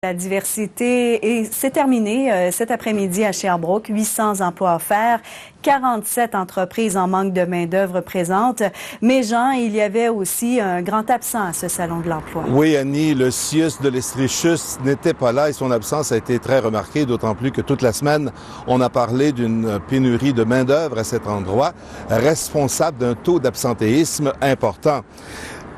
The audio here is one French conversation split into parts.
La diversité, et c'est terminé cet après-midi à Sherbrooke. 800 emplois offerts, 47 entreprises en manque de main-d'œuvre présentes. Mais Jean, il y avait aussi un grand absent à ce salon de l'emploi. Oui, Annie, le CIUS de l'Estrichus n'était pas là et son absence a été très remarquée, d'autant plus que toute la semaine, on a parlé d'une pénurie de main-d'œuvre à cet endroit, responsable d'un taux d'absentéisme important.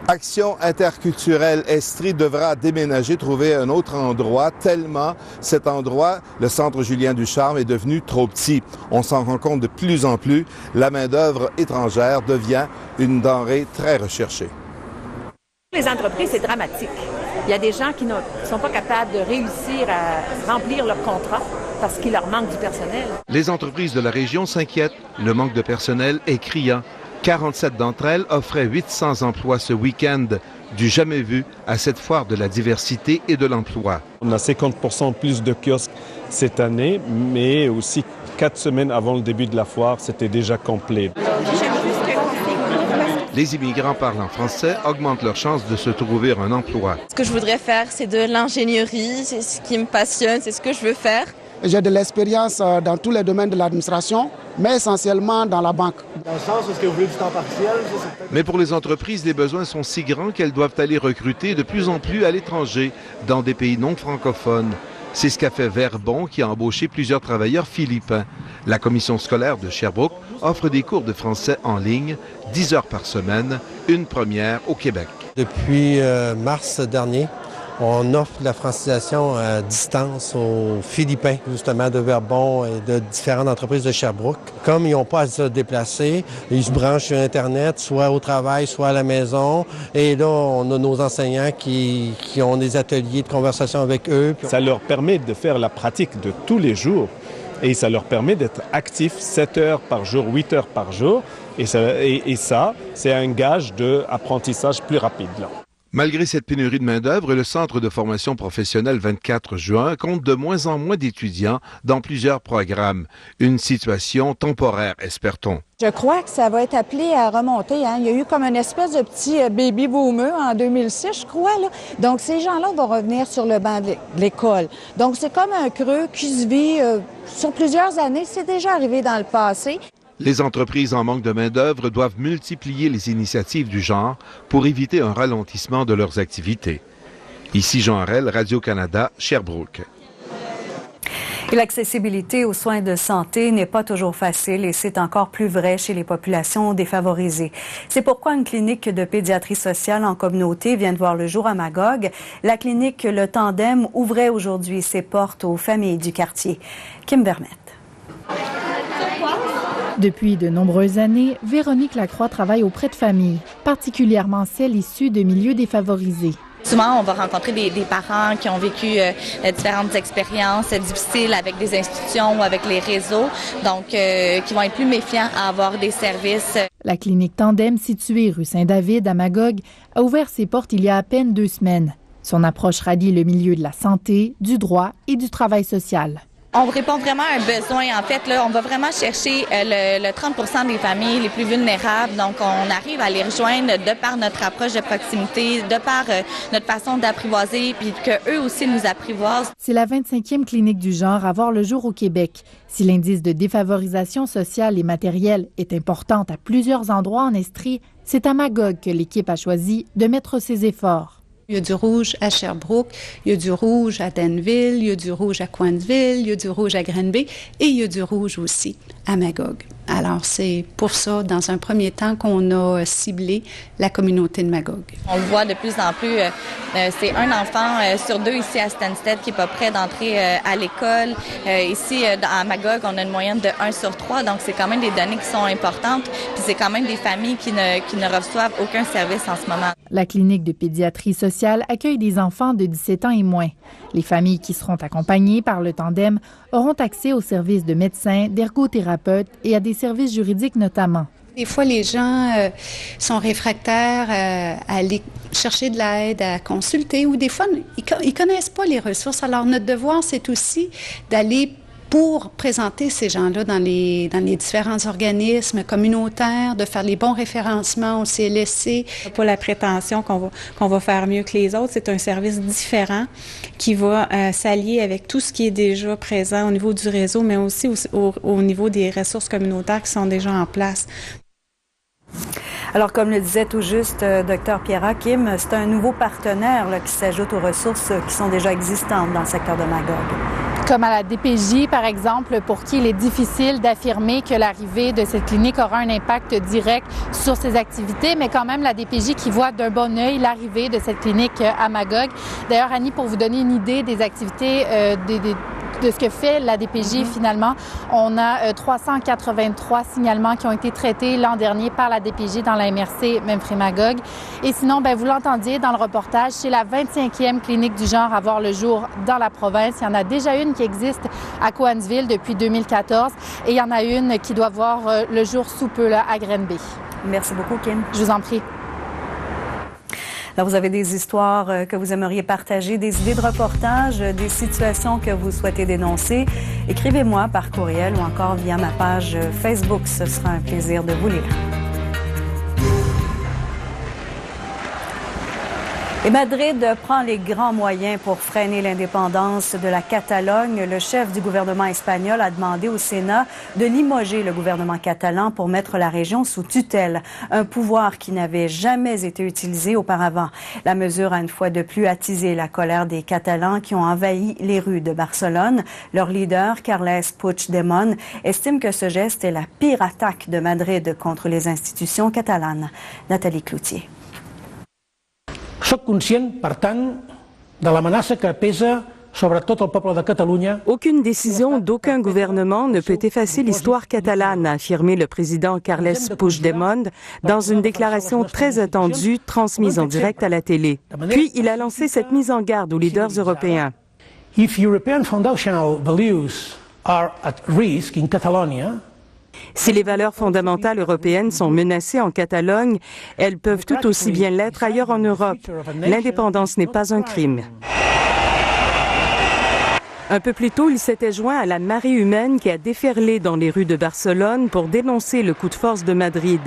Action interculturelle Estrie devra déménager, trouver un autre endroit, tellement cet endroit, le centre Julien Ducharme, est devenu trop petit. On s'en rend compte de plus en plus. La main-d'œuvre étrangère devient une denrée très recherchée. Les entreprises, c'est dramatique. Il y a des gens qui ne sont pas capables de réussir à remplir leur contrat parce qu'il leur manque du personnel. Les entreprises de la région s'inquiètent. Le manque de personnel est criant. 47 d'entre elles offraient 800 emplois ce week-end, du jamais vu à cette foire de la diversité et de l'emploi. On a 50% plus de kiosques cette année, mais aussi 4 semaines avant le début de la foire, c'était déjà complet. Les immigrants parlant français augmentent leurs chances de se trouver un emploi. Ce que je voudrais faire, c'est de l'ingénierie, c'est ce qui me passionne, c'est ce que je veux faire. J'ai de l'expérience dans tous les domaines de l'administration, mais essentiellement dans la banque. Dans le sens où est-ce que vous voulez du temps partiel? Mais pour les entreprises, les besoins sont si grands qu'elles doivent aller recruter de plus en plus à l'étranger, dans des pays non francophones. C'est ce qu'a fait Verbon, qui a embauché plusieurs travailleurs philippins. La commission scolaire de Sherbrooke offre des cours de français en ligne, 10 heures par semaine, une première au Québec. Depuis mars dernier, on offre la francisation à distance aux Philippins, justement, de Verbon et de différentes entreprises de Sherbrooke. Comme ils n'ont pas à se déplacer, ils se branchent sur Internet, soit au travail, soit à la maison. Et là, on a nos enseignants qui ont des ateliers de conversation avec eux. Ça leur permet de faire la pratique de tous les jours. Et ça leur permet d'être actifs 7 heures par jour, 8 heures par jour. Et ça, c'est un gage d'apprentissage plus rapide, là. Malgré cette pénurie de main-d'œuvre, le Centre de formation professionnelle 24 juin compte de moins en moins d'étudiants dans plusieurs programmes. Une situation temporaire, espère-t-on. Je crois que ça va être appelé à remonter. Hein. Il y a eu comme une espèce de petit baby boomer en 2006, je crois. Là. Donc, ces gens-là vont revenir sur le banc de l'école. Donc, c'est comme un creux qui se vit sur plusieurs années. C'est déjà arrivé dans le passé. Les entreprises en manque de main-d'œuvre doivent multiplier les initiatives du genre pour éviter un ralentissement de leurs activités. Ici Jean Harel, Radio-Canada, Sherbrooke. Et l'accessibilité aux soins de santé n'est pas toujours facile et c'est encore plus vrai chez les populations défavorisées. C'est pourquoi une clinique de pédiatrie sociale en communauté vient de voir le jour à Magog. La clinique Le Tandem ouvrait aujourd'hui ses portes aux familles du quartier. Kim Vermette. Depuis de nombreuses années, Véronique Lacroix travaille auprès de familles, particulièrement celles issues de milieux défavorisés. Souvent, on va rencontrer des parents qui ont vécu différentes expériences difficiles avec des institutions ou avec les réseaux, donc qui vont être plus méfiants à avoir des services. La clinique Tandem, située rue Saint-David à Magog, a ouvert ses portes il y a à peine 2 semaines. Son approche rallie le milieu de la santé, du droit et du travail social. On répond vraiment à un besoin. En fait, là, on va vraiment chercher le 30% des familles les plus vulnérables. Donc, on arrive à les rejoindre de par notre approche de proximité, de par notre façon d'apprivoiser, puis qu'eux aussi nous apprivoisent. C'est la 25e clinique du genre à voir le jour au Québec. Si l'indice de défavorisation sociale et matérielle est important à plusieurs endroits en Estrie, c'est à Magog que l'équipe a choisi de mettre ses efforts. Il y a du rouge à Sherbrooke, il y a du rouge à Danville, il y a du rouge à Coinsville, il y a du rouge à Granby et il y a du rouge aussi à Magog. Alors, c'est pour ça, dans un premier temps, qu'on a ciblé la communauté de Magog. On le voit de plus en plus, c'est un enfant sur 2 ici à Stansted qui n'est pas prêt d'entrer à l'école. Ici, à Magog, on a une moyenne de 1 sur 3, donc c'est quand même des données qui sont importantes. Puis c'est quand même des familles qui ne reçoivent aucun service en ce moment. La clinique de pédiatrie sociale accueille des enfants de 17 ans et moins. Les familles qui seront accompagnées par le Tandem auront accès aux services de médecins, d'ergothérapeutes et à des services juridiques notamment. Des fois, les gens sont réfractaires à aller chercher de l'aide, à consulter, ou des fois, ils connaissent pas les ressources. Alors, notre devoir, c'est aussi d'aller pour présenter ces gens-là dans les différents organismes communautaires, de faire les bons référencements au CLSC. Pas la prétention qu'on va faire mieux que les autres, c'est un service différent qui va s'allier avec tout ce qui est déjà présent au niveau du réseau, mais aussi au niveau des ressources communautaires qui sont déjà en place. Alors, comme le disait tout juste Dr Pierre Kim, c'est un nouveau partenaire là, qui s'ajoute aux ressources qui sont déjà existantes dans le secteur de Magog. Comme à la DPJ, par exemple, pour qui il est difficile d'affirmer que l'arrivée de cette clinique aura un impact direct sur ses activités, mais quand même la DPJ qui voit d'un bon œil l'arrivée de cette clinique à Magog. D'ailleurs, Annie, pour vous donner une idée des activités de ce que fait la DPJ, finalement, on a 383 signalements qui ont été traités l'an dernier par la DPJ dans la MRC Memphrey-Magog. Et sinon, vous l'entendiez dans le reportage, c'est la 25e clinique du genre à voir le jour dans la province. Il y en a déjà une qui existe à Cowansville depuis 2014 et il y en a une qui doit voir le jour sous peu là, à Granby. Merci beaucoup, Kim. Je vous en prie. Là, vous avez des histoires que vous aimeriez partager, des idées de reportage, des situations que vous souhaitez dénoncer. Écrivez-moi par courriel ou encore via ma page Facebook. Ce sera un plaisir de vous lire. Et Madrid prend les grands moyens pour freiner l'indépendance de la Catalogne. Le chef du gouvernement espagnol a demandé au Sénat de limoger le gouvernement catalan pour mettre la région sous tutelle, un pouvoir qui n'avait jamais été utilisé auparavant. La mesure a une fois de plus attisé la colère des Catalans qui ont envahi les rues de Barcelone. Leur leader, Carles Puigdemont, estime que ce geste est la pire attaque de Madrid contre les institutions catalanes. Nathalie Cloutier. Soc conscient, per tant, de l'amenaça que pesa sobre tot el poble de Catalunya. Aucune décision d'aucun gouvernement ne peut effacer l'histoire catalane, a affirmé le président Carles Puigdemont dans une déclaration très attendue transmise en direct à la télé. Puis il a lancé cette mise en garde aux leaders européens. If European foundational values are at risk in Catalonia, si les valeurs fondamentales européennes sont menacées en Catalogne, elles peuvent tout aussi bien l'être ailleurs en Europe. L'indépendance n'est pas un crime. Un peu plus tôt, il s'était joint à la marée humaine qui a déferlé dans les rues de Barcelone pour dénoncer le coup de force de Madrid.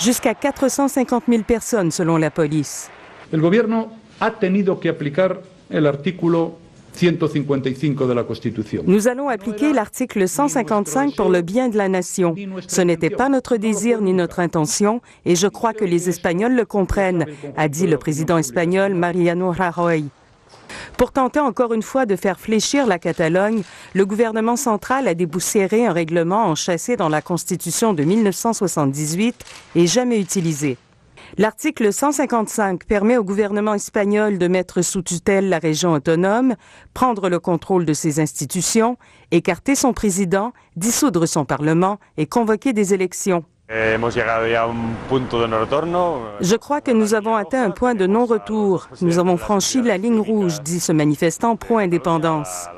Jusqu'à 450 000 personnes selon la police. Le gouvernement a tenido que aplicar l'article 155 de la Constitution. Nous allons appliquer l'article 155 pour le bien de la nation. Ce n'était pas notre désir ni notre intention et je crois que les Espagnols le comprennent, a dit le président espagnol Mariano Rajoy. Pour tenter encore une fois de faire fléchir la Catalogne, le gouvernement central a déboussiéré un règlement enchâssé dans la Constitution de 1978 et jamais utilisé. L'article 155 permet au gouvernement espagnol de mettre sous tutelle la région autonome, prendre le contrôle de ses institutions, écarter son président, dissoudre son parlement et convoquer des élections. Je crois que nous avons atteint un point de non-retour. Nous avons franchi la ligne rouge, dit ce manifestant pro-indépendance.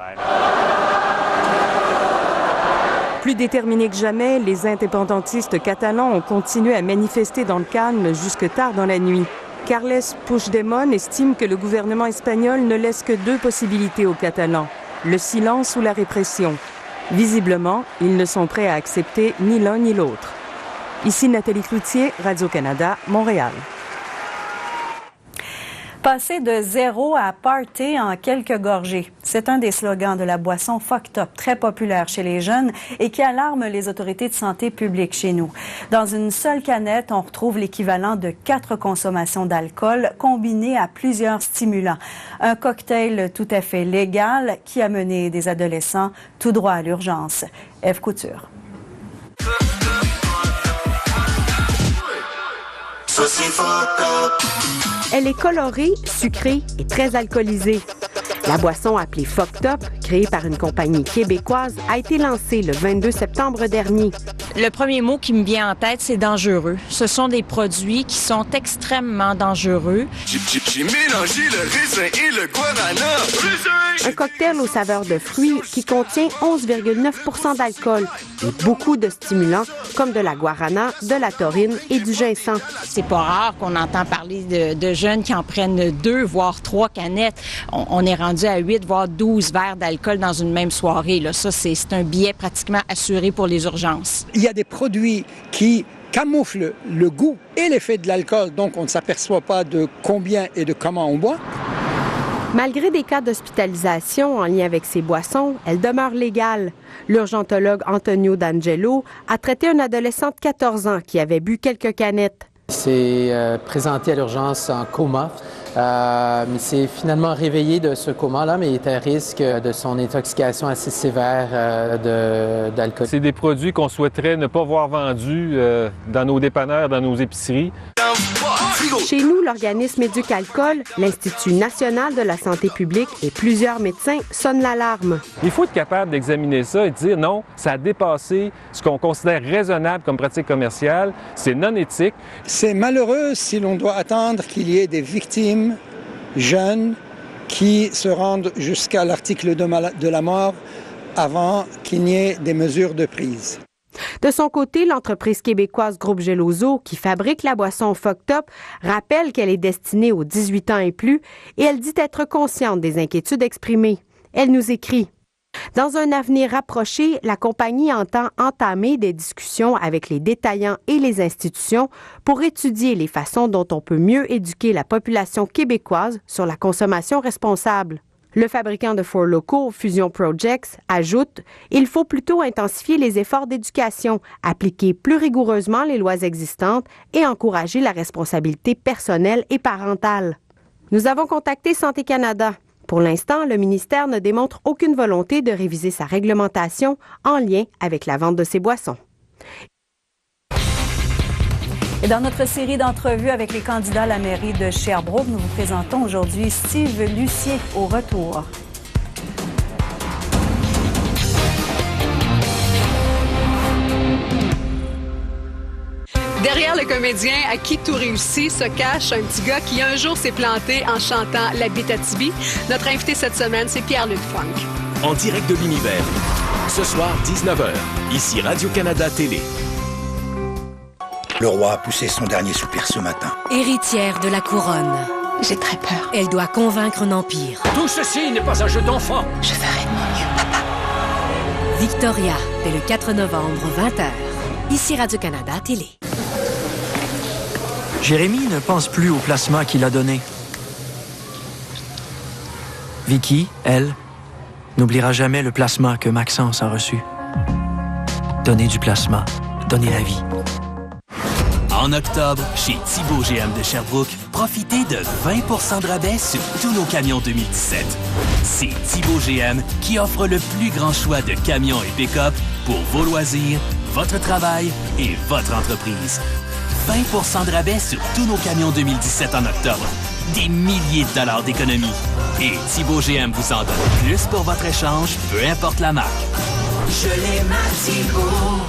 Plus déterminés que jamais, les indépendantistes catalans ont continué à manifester dans le calme jusque tard dans la nuit. Carles Puigdemont estime que le gouvernement espagnol ne laisse que deux possibilités aux Catalans, le silence ou la répression. Visiblement, ils ne sont prêts à accepter ni l'un ni l'autre. Ici Nathalie Cloutier, Radio-Canada, Montréal. Passer de zéro à party en quelques gorgées. C'est un des slogans de la boisson Fucked Up, très populaire chez les jeunes et qui alarme les autorités de santé publique chez nous. Dans une seule canette, on retrouve l'équivalent de 4 consommations d'alcool combinées à plusieurs stimulants. Un cocktail tout à fait légal qui a mené des adolescents tout droit à l'urgence. Ève Couture. Elle est colorée, sucrée et très alcoolisée. La boisson appelée Fucked Up, créée par une compagnie québécoise, a été lancée le 22 septembre dernier. Le premier mot qui me vient en tête, c'est dangereux. Ce sont des produits qui sont extrêmement dangereux. J'ai mélangé le raisin et le guarana. Un cocktail aux saveurs de fruits qui contient 11,9 % d'alcool et beaucoup de stimulants comme de la guarana, de la taurine et du ginseng. C'est pas rare qu'on entend parler de jeunes qui en prennent 2, voire 3 canettes. On est rendu à 8, voire 12 verres d'alcool dans une même soirée. Là. Ça, c'est un billet pratiquement assuré pour les urgences. Il y a des produits qui camouflent le goût et l'effet de l'alcool, donc on ne s'aperçoit pas de combien et de comment on boit. Malgré des cas d'hospitalisation en lien avec ces boissons, elles demeurent légales. L'urgentologue Antonio D'Angelo a traité un adolescent de 14 ans qui avait bu quelques canettes. Il s'est présenté à l'urgence en coma. Il s'est finalement réveillé de ce coma-là, mais il était à risque de son intoxication assez sévère d'alcool. C'est des produits qu'on souhaiterait ne pas voir vendus dans nos dépanneurs, dans nos épiceries. Chez nous, l'organisme Éducalcool, l'Institut national de la santé publique et plusieurs médecins sonnent l'alarme. Il faut être capable d'examiner ça et de dire non, ça a dépassé ce qu'on considère raisonnable comme pratique commerciale, c'est non éthique. C'est malheureux si l'on doit attendre qu'il y ait des victimes jeunes qui se rendent jusqu'à l'article de la mort avant qu'il n'y ait des mesures de prise. De son côté, l'entreprise québécoise Groupe Geloso, qui fabrique la boisson Fucked Up, rappelle qu'elle est destinée aux 18 ans et plus et elle dit être consciente des inquiétudes exprimées. Elle nous écrit: dans un avenir rapproché, la compagnie entend entamer des discussions avec les détaillants et les institutions pour étudier les façons dont on peut mieux éduquer la population québécoise sur la consommation responsable. Le fabricant de four locaux, Fusion Projects, ajoute « Il faut plutôt intensifier les efforts d'éducation, appliquer plus rigoureusement les lois existantes et encourager la responsabilité personnelle et parentale. » Nous avons contacté Santé Canada. Pour l'instant, le ministère ne démontre aucune volonté de réviser sa réglementation en lien avec la vente de ces boissons. Et dans notre série d'entrevues avec les candidats à la mairie de Sherbrooke, nous vous présentons aujourd'hui Steve Lucien au retour. Derrière le comédien à qui tout réussit se cache un petit gars qui un jour s'est planté en chantant l'Abitibi. Notre invité cette semaine, c'est Pierre-Luc Funk. En direct de l'univers. Ce soir, 19h. Ici Radio-Canada Télé. Le roi a poussé son dernier soupir ce matin. Héritière de la couronne. J'ai très peur. Elle doit convaincre un empire. Tout ceci n'est pas un jeu d'enfant. Je ferai de mon mieux. Victoria, dès le 4 novembre, 20h. Ici Radio-Canada Télé. Jérémy ne pense plus au plasma qu'il a donné. Vicky, elle, n'oubliera jamais le plasma que Maxence a reçu. Donner du plasma, donner la vie. En octobre, chez Thibaut GM de Sherbrooke, profitez de 20 % de rabais sur tous nos camions 2017. C'est Thibaut GM qui offre le plus grand choix de camions et pick-up pour vos loisirs, votre travail et votre entreprise. 20 % de rabais sur tous nos camions 2017 en octobre. Des milliers de dollars d'économie. Et Thibaut GM vous en donne plus pour votre échange, peu importe la marque. Je l'aime à Thibaut.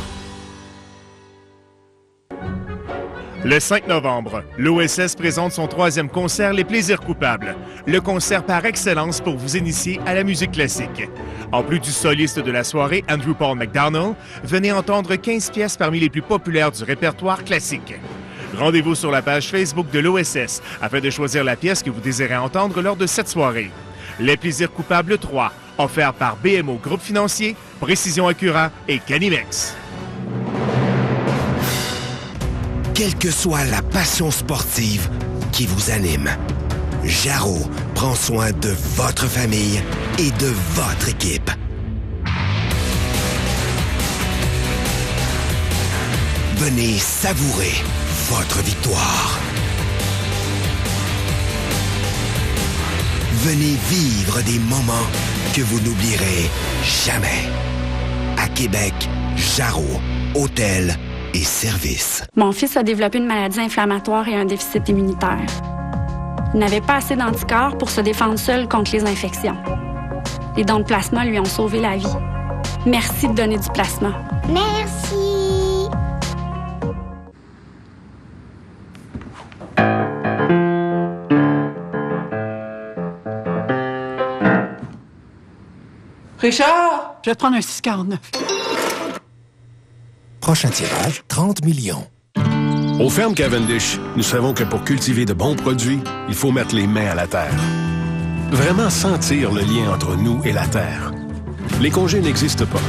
Le 5 novembre, l'OSS présente son 3e concert Les Plaisirs coupables, le concert par excellence pour vous initier à la musique classique. En plus du soliste de la soirée, Andrew Paul McDonald, venez entendre 15 pièces parmi les plus populaires du répertoire classique. Rendez-vous sur la page Facebook de l'OSS afin de choisir la pièce que vous désirez entendre lors de cette soirée. Les Plaisirs coupables 3, offert par BMO Groupe Financier, Précision Accura et Canimex. Quelle que soit la passion sportive qui vous anime, Jarreau prend soin de votre famille et de votre équipe. Venez savourer votre victoire. Venez vivre des moments que vous n'oublierez jamais. À Québec, Jarreau, hôtel et services. Mon fils a développé une maladie inflammatoire et un déficit immunitaire. Il n'avait pas assez d'anticorps pour se défendre seul contre les infections. Les dons de plasma lui ont sauvé la vie. Merci de donner du plasma. Merci. Richard, je vais te prendre un 6,49. Prochain tirage, 30 millions. Aux fermes Cavendish, nous savons que pour cultiver de bons produits, il faut mettre les mains à la terre. Vraiment sentir le lien entre nous et la terre. Les congés n'existent pas.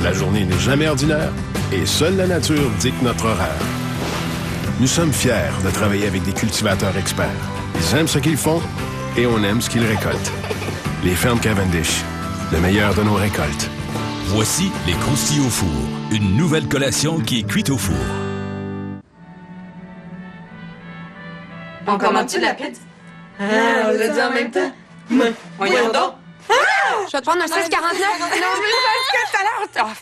La journée n'est jamais ordinaire et seule la nature dicte notre horaire. Nous sommes fiers de travailler avec des cultivateurs experts. Ils aiment ce qu'ils font et on aime ce qu'ils récoltent. Les fermes Cavendish, le meilleur de nos récoltes. Voici les croustilles au four, une nouvelle collation qui est cuite au four. On commande-tu de la pizza? On l'a dit en même temps. Voyons donc. Je vais te prendre un 6,49. Non, mais parce que tout à l'heure.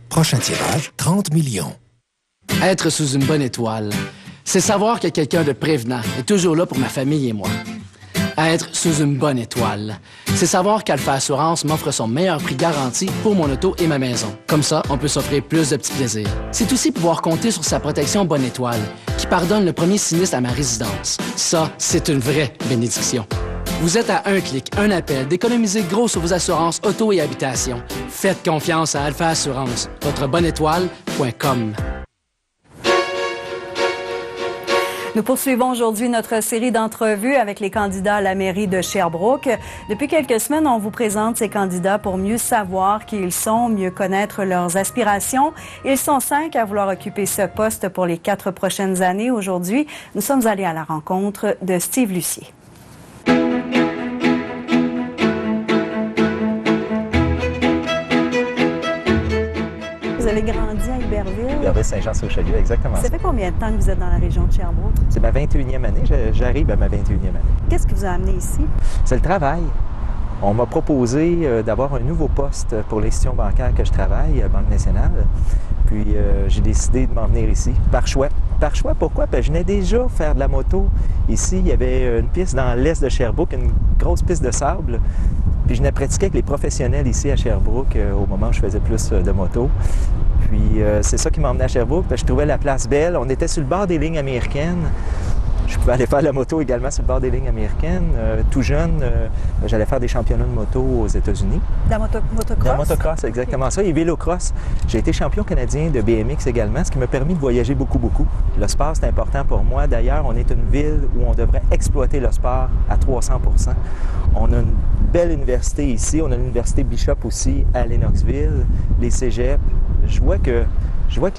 Prochain tirage, 30 millions. Être sous une bonne étoile, c'est savoir que quelqu'un de prévenant est toujours là pour ma famille et moi. Être sous une bonne étoile, c'est savoir qu'Alpha Assurance m'offre son meilleur prix garanti pour mon auto et ma maison. Comme ça, on peut s'offrir plus de petits plaisirs. C'est aussi pouvoir compter sur sa protection bonne étoile, qui pardonne le premier sinistre à ma résidence. Ça, c'est une vraie bénédiction. Vous êtes à un clic, un appel, d'économiser gros sur vos assurances auto et habitation. Faites confiance à Alpha Assurance. Votrebonneétoile.com. Nous poursuivons aujourd'hui notre série d'entrevues avec les candidats à la mairie de Sherbrooke. Depuis quelques semaines, on vous présente ces candidats pour mieux savoir qui ils sont, mieux connaître leurs aspirations. Ils sont 5 à vouloir occuper ce poste pour les 4 prochaines années. Aujourd'hui, nous sommes allés à la rencontre de Steve Lucier. Vous avez grandi à Iberville? Iberville-Saint-Jean-sur-Richelieu, exactement. Ça fait combien de temps que vous êtes dans la région de Sherbrooke? C'est ma 21e année. J'arrive à ma 21e année. Qu'est-ce qui vous a amené ici? C'est le travail. On m'a proposé d'avoir un nouveau poste pour l'institution bancaire que je travaille, Banque nationale. Puis j'ai décidé de m'en venir ici, par choix. Par choix, pourquoi? Parce que je venais déjà faire de la moto. Ici, il y avait une piste dans l'est de Sherbrooke, une grosse piste de sable. Puis je venais pratiquer avec les professionnels ici à Sherbrooke au moment où je faisais plus de moto. Puis c'est ça qui m'a emmené à Sherbrooke, parce que je trouvais la place belle. On était sur le bord des lignes américaines. Je pouvais aller faire de la moto également sur le bord des lignes américaines. Tout jeune, j'allais faire des championnats de moto aux États-Unis. De la motocross? De la motocross, exactement ça. Et vélocross. J'ai été champion canadien de BMX également, ce qui m'a permis de voyager beaucoup. Le sport, c'est important pour moi. D'ailleurs, on est une ville où on devrait exploiter le sport à 300 %. On a une belle université ici. On a l'université Bishop aussi à Lennoxville, les cégeps. Je vois que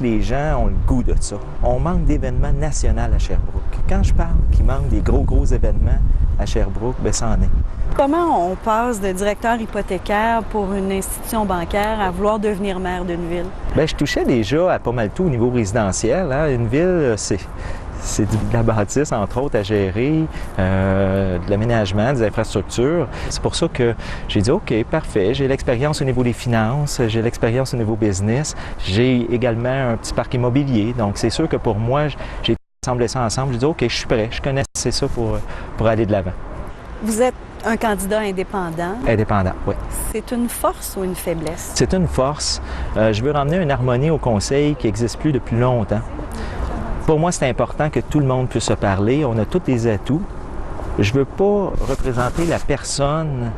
les gens ont le goût de ça. On manque d'événements nationaux à Sherbrooke. Quand je parle qu'il manque des gros événements à Sherbrooke, bien, ça en est. Comment on passe de directeur hypothécaire pour une institution bancaire à vouloir devenir maire d'une ville? Bien, je touchais déjà à pas mal tout au niveau résidentiel. Hein. Une ville, c'est de la bâtisse, entre autres, à gérer, de l'aménagement, des infrastructures. C'est pour ça que j'ai dit, OK, parfait, j'ai l'expérience au niveau des finances, j'ai l'expérience au niveau business, j'ai également un petit parc immobilier. Donc, c'est sûr que pour moi, j'ai assemblé ça ensemble. J'ai dit, OK, je suis prêt, je connais ça pour aller de l'avant. Vous êtes un candidat indépendant. Indépendant, oui. C'est une force ou une faiblesse? C'est une force. Je veux ramener une harmonie au conseil qui n'existe plus depuis longtemps. Pour moi, c'est important que tout le monde puisse se parler. On a tous des atouts. Je ne veux pas représenter la personne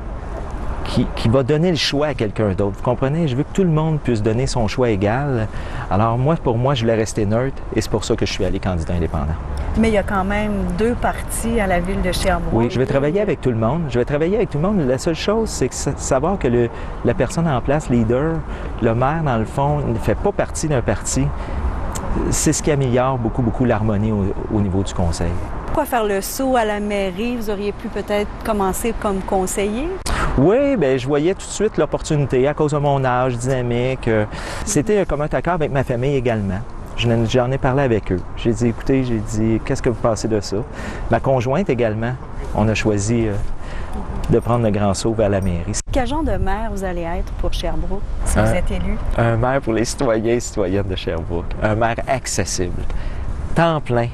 qui va donner le choix à quelqu'un d'autre. Vous comprenez? Je veux que tout le monde puisse donner son choix égal. Alors pour moi, je voulais rester neutre et c'est pour ça que je suis allé candidat indépendant. Mais il y a quand même 2 partis à la ville de Sherbrooke. Oui, je vais travailler avec tout le monde. La seule chose, c'est que savoir que la personne en place, leader, le maire, dans le fond, ne fait pas partie d'un parti. C'est ce qui améliore beaucoup l'harmonie au niveau du conseil. Pourquoi faire le saut à la mairie? Vous auriez pu peut-être commencer comme conseiller? Oui, bien, je voyais tout de suite l'opportunité à cause de mon âge dynamique. C'était un commun accord avec ma famille également. J'en ai parlé avec eux. J'ai dit, écoutez, qu'est-ce que vous pensez de ça? Ma conjointe également, on a choisi de prendre le grand saut vers la mairie. Quel genre de maire vous allez être pour Sherbrooke si vous êtes élu? Un maire pour les citoyens et citoyennes de Sherbrooke. Un maire accessible. Temps plein.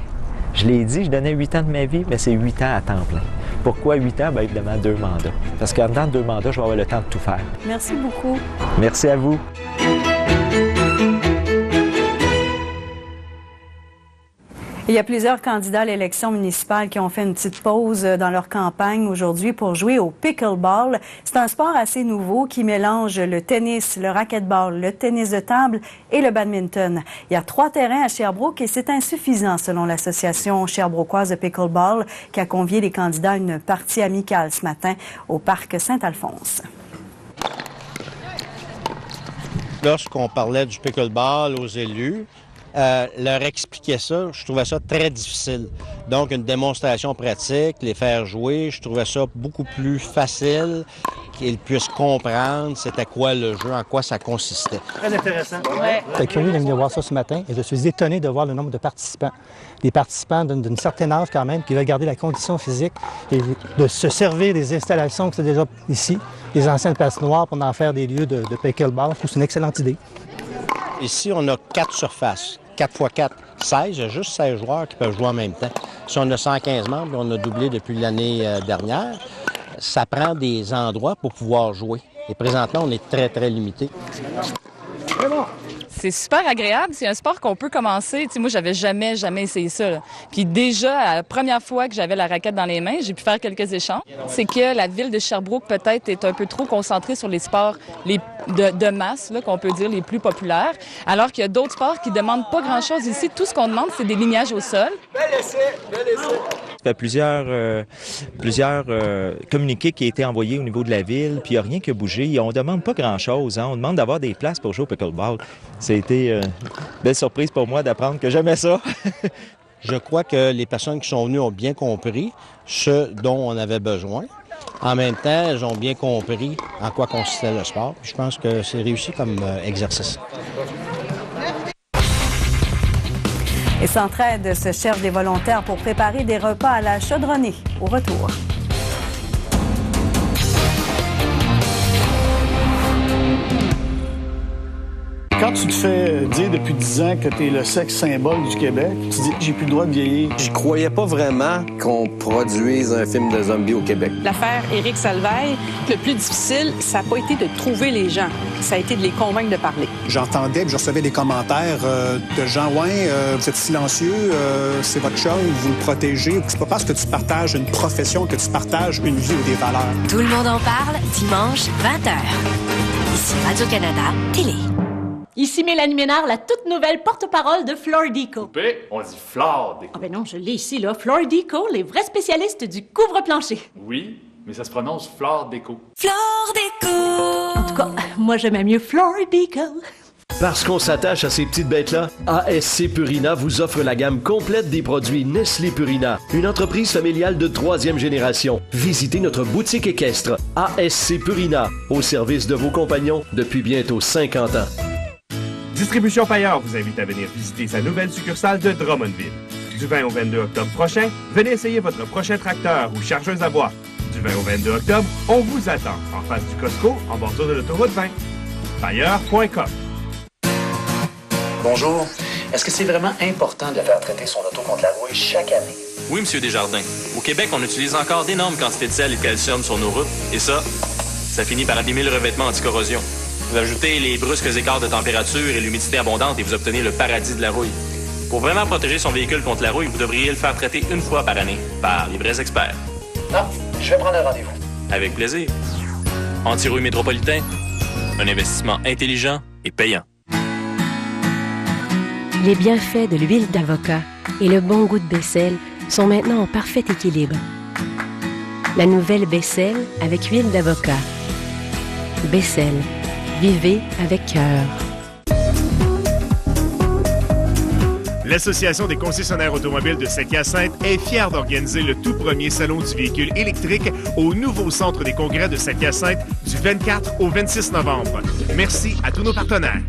Je l'ai dit, je donnais 8 ans de ma vie, mais c'est 8 ans à temps plein. Pourquoi 8 ans? Bien, évidemment, 2 mandats. Parce qu'en dedans de 2 mandats, je vais avoir le temps de tout faire. Merci beaucoup. Merci à vous. Il y a plusieurs candidats à l'élection municipale qui ont fait une petite pause dans leur campagne aujourd'hui pour jouer au pickleball. C'est un sport assez nouveau qui mélange le tennis, le racquetball, le tennis de table et le badminton. Il y a 3 terrains à Sherbrooke et c'est insuffisant selon l'association sherbrookoise de pickleball qui a convié les candidats à une partie amicale ce matin au parc Saint-Alphonse. Lorsqu'on parlait du pickleball aux élus, leur expliquer ça, je trouvais ça très difficile. Donc, une démonstration pratique, les faire jouer, je trouvais ça beaucoup plus facile, qu'ils puissent comprendre c'était quoi le jeu, en quoi ça consistait. Très intéressant. Ouais. J'étais curieux de venir voir ça ce matin et je suis étonné de voir le nombre de participants. Des participants d'une certaine âge quand même, qui veulent garder la condition physique et de se servir des installations qui sont déjà ici, les anciennes patinoires pour en faire des lieux de pickleball. Je trouve que c'est une excellente idée. Ici, on a 4 surfaces. 4 x 4, 16. Il y a juste 16 joueurs qui peuvent jouer en même temps. Si on a 115 membres, on a doublé depuis l'année dernière, ça prend des endroits pour pouvoir jouer. Et présentement, on est très, très limité. C'est super agréable. C'est un sport qu'on peut commencer. Tu sais, moi, j'avais jamais essayé ça, là. Puis déjà, la première fois que j'avais la raquette dans les mains, j'ai pu faire quelques échanges. C'est que la ville de Sherbrooke, peut-être, est un peu trop concentrée sur les sports de masse, là, qu'on peut dire les plus populaires, alors qu'il y a d'autres sports qui demandent pas grand-chose ici. Tout ce qu'on demande, c'est des lignages au sol. Bel essai! Ça fait plusieurs communiqués qui ont été envoyés au niveau de la ville, puis il n'y a rien qui a bougé. On ne demande pas grand-chose. Hein. On demande d'avoir des places pour jouer au pickleball. Ça a été une belle surprise pour moi d'apprendre que j'aimais ça. Je crois que les personnes qui sont venues ont bien compris ce dont on avait besoin. En même temps, elles ont bien compris en quoi consistait le sport. Je pense que c'est réussi comme exercice. Et Centraide se cherche des volontaires pour préparer des repas à la chaudronnée. Au retour. Quand tu te fais dire depuis 10 ans que tu es le sexe symbole du Québec, tu dis « j'ai plus le droit de vieillir ». Je croyais pas vraiment qu'on produise un film de zombies au Québec. L'affaire Éric Salvaille, le plus difficile, ça n'a pas été de trouver les gens, ça a été de les convaincre de parler. J'entendais, je recevais des commentaires de gens « ouais, vous êtes silencieux, c'est votre chum, vous le protégez ». C'est pas parce que tu partages une profession que tu partages une vie ou des valeurs. Tout le monde en parle, dimanche, 20h. Ici Radio-Canada, télé. Ici Mélanie Ménard, la toute nouvelle porte-parole de Floridico. Coupé, on dit Floridico. Ah ben non, je l'ai ici, là. Floridico, les vrais spécialistes du couvre-plancher. Oui, mais ça se prononce Floridico. Floridico! En tout cas, moi j'aimais mieux Floridico. Parce qu'on s'attache à ces petites bêtes-là, ASC Purina vous offre la gamme complète des produits Nestlé Purina, une entreprise familiale de 3e génération. Visitez notre boutique équestre ASC Purina, au service de vos compagnons depuis bientôt 50 ans. Distribution Payeur vous invite à venir visiter sa nouvelle succursale de Drummondville. Du 20 au 22 octobre prochain, venez essayer votre prochain tracteur ou chargeuse à bois. Du 20 au 22 octobre, on vous attend en face du Costco, en bordure de l'autoroute 20. Payeur.com. Bonjour. Est-ce que c'est vraiment important de faire traiter son auto contre la rouille chaque année? Oui, M. Desjardins. Au Québec, on utilise encore d'énormes quantités de sel et de calcium sur nos routes, et ça finit par abîmer le revêtement anti-corrosion. Vous ajoutez les brusques écarts de température et l'humidité abondante et vous obtenez le paradis de la rouille. Pour vraiment protéger son véhicule contre la rouille, vous devriez le faire traiter une fois par année par les vrais experts. Non, je vais prendre un rendez-vous. Avec plaisir. Anti-rouille métropolitain, un investissement intelligent et payant. Les bienfaits de l'huile d'avocat et le bon goût de Bessel sont maintenant en parfait équilibre. La nouvelle Bessel avec huile d'avocat. Bessel. Vivez avec cœur. L'Association des concessionnaires automobiles de Saint-Hyacinthe est fière d'organiser le tout premier salon du véhicule électrique au nouveau centre des congrès de Saint-Hyacinthe du 24 au 26 novembre. Merci à tous nos partenaires.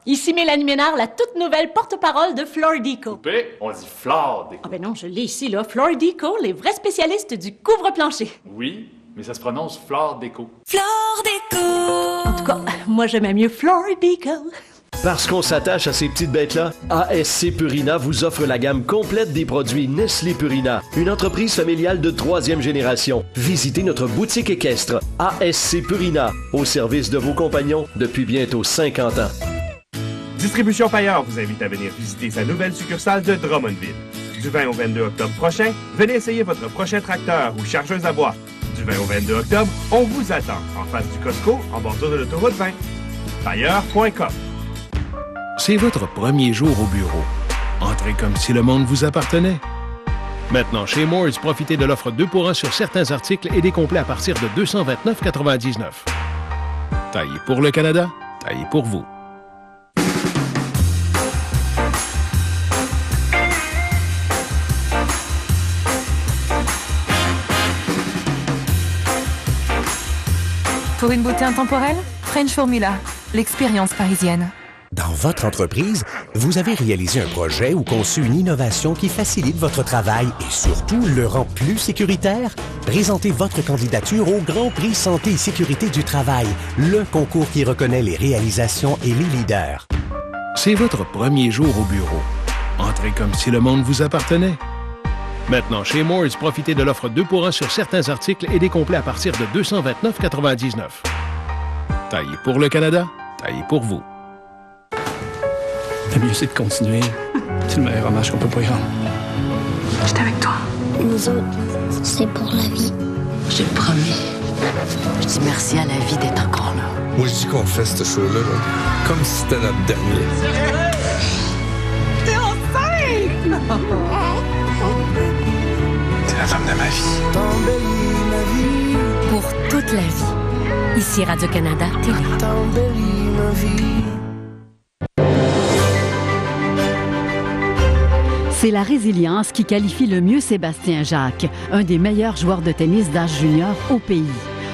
Ici Mélanie Ménard, la toute nouvelle porte-parole de Floridico. Coupé, on dit Floridico. Ah ben non, je l'ai ici, là. Floridico, les vrais spécialistes du couvre-plancher. Oui, mais ça se prononce Floridico. Floridico! En tout cas, moi j'aimais mieux Floridico. Parce qu'on s'attache à ces petites bêtes-là, ASC Purina vous offre la gamme complète des produits Nestlé Purina, une entreprise familiale de 3e génération. Visitez notre boutique équestre ASC Purina, au service de vos compagnons depuis bientôt 50 ans. Distribution Payeur vous invite à venir visiter sa nouvelle succursale de Drummondville. Du 20 au 22 octobre prochain, venez essayer votre prochain tracteur ou chargeuse à bois. Du 20 au 22 octobre, on vous attend en face du Costco, en bordure de l'autoroute 20. Tailleur.com. C'est votre premier jour au bureau. Entrez comme si le monde vous appartenait. Maintenant, chez Moores, profitez de l'offre 2 pour 1 sur certains articles et des complets à partir de 229,99. Taillé pour le Canada, taillé pour vous. Pour une beauté intemporelle, French Formula, l'expérience parisienne. Dans votre entreprise, vous avez réalisé un projet ou conçu une innovation qui facilite votre travail et surtout le rend plus sécuritaire? Présentez votre candidature au Grand Prix Santé et Sécurité du Travail, le concours qui reconnaît les réalisations et les leaders. C'est votre premier jour au bureau. Entrez comme si le monde vous appartenait. Maintenant, chez Moores, profitez de l'offre 2 pour 1 sur certains articles et des complets à partir de 229,99. Taillé pour le Canada, taillé pour vous. Le mieux, c'est de continuer. C'est le meilleur hommage qu'on peut pas y rendre. J'étais avec toi. Nous autres, c'est pour la vie. J'ai promis. Je dis merci à la vie d'être encore là. Moi, je dis qu'on fait ce show-là comme si c'était notre dernier. T'es enceinte! T'es la femme de ma vie. Pour toute la vie. Ici Radio-Canada Télé. T'embellis ma vie. C'est la résilience qui qualifie le mieux Sébastien Jacques, un des meilleurs joueurs de tennis d'âge junior au pays.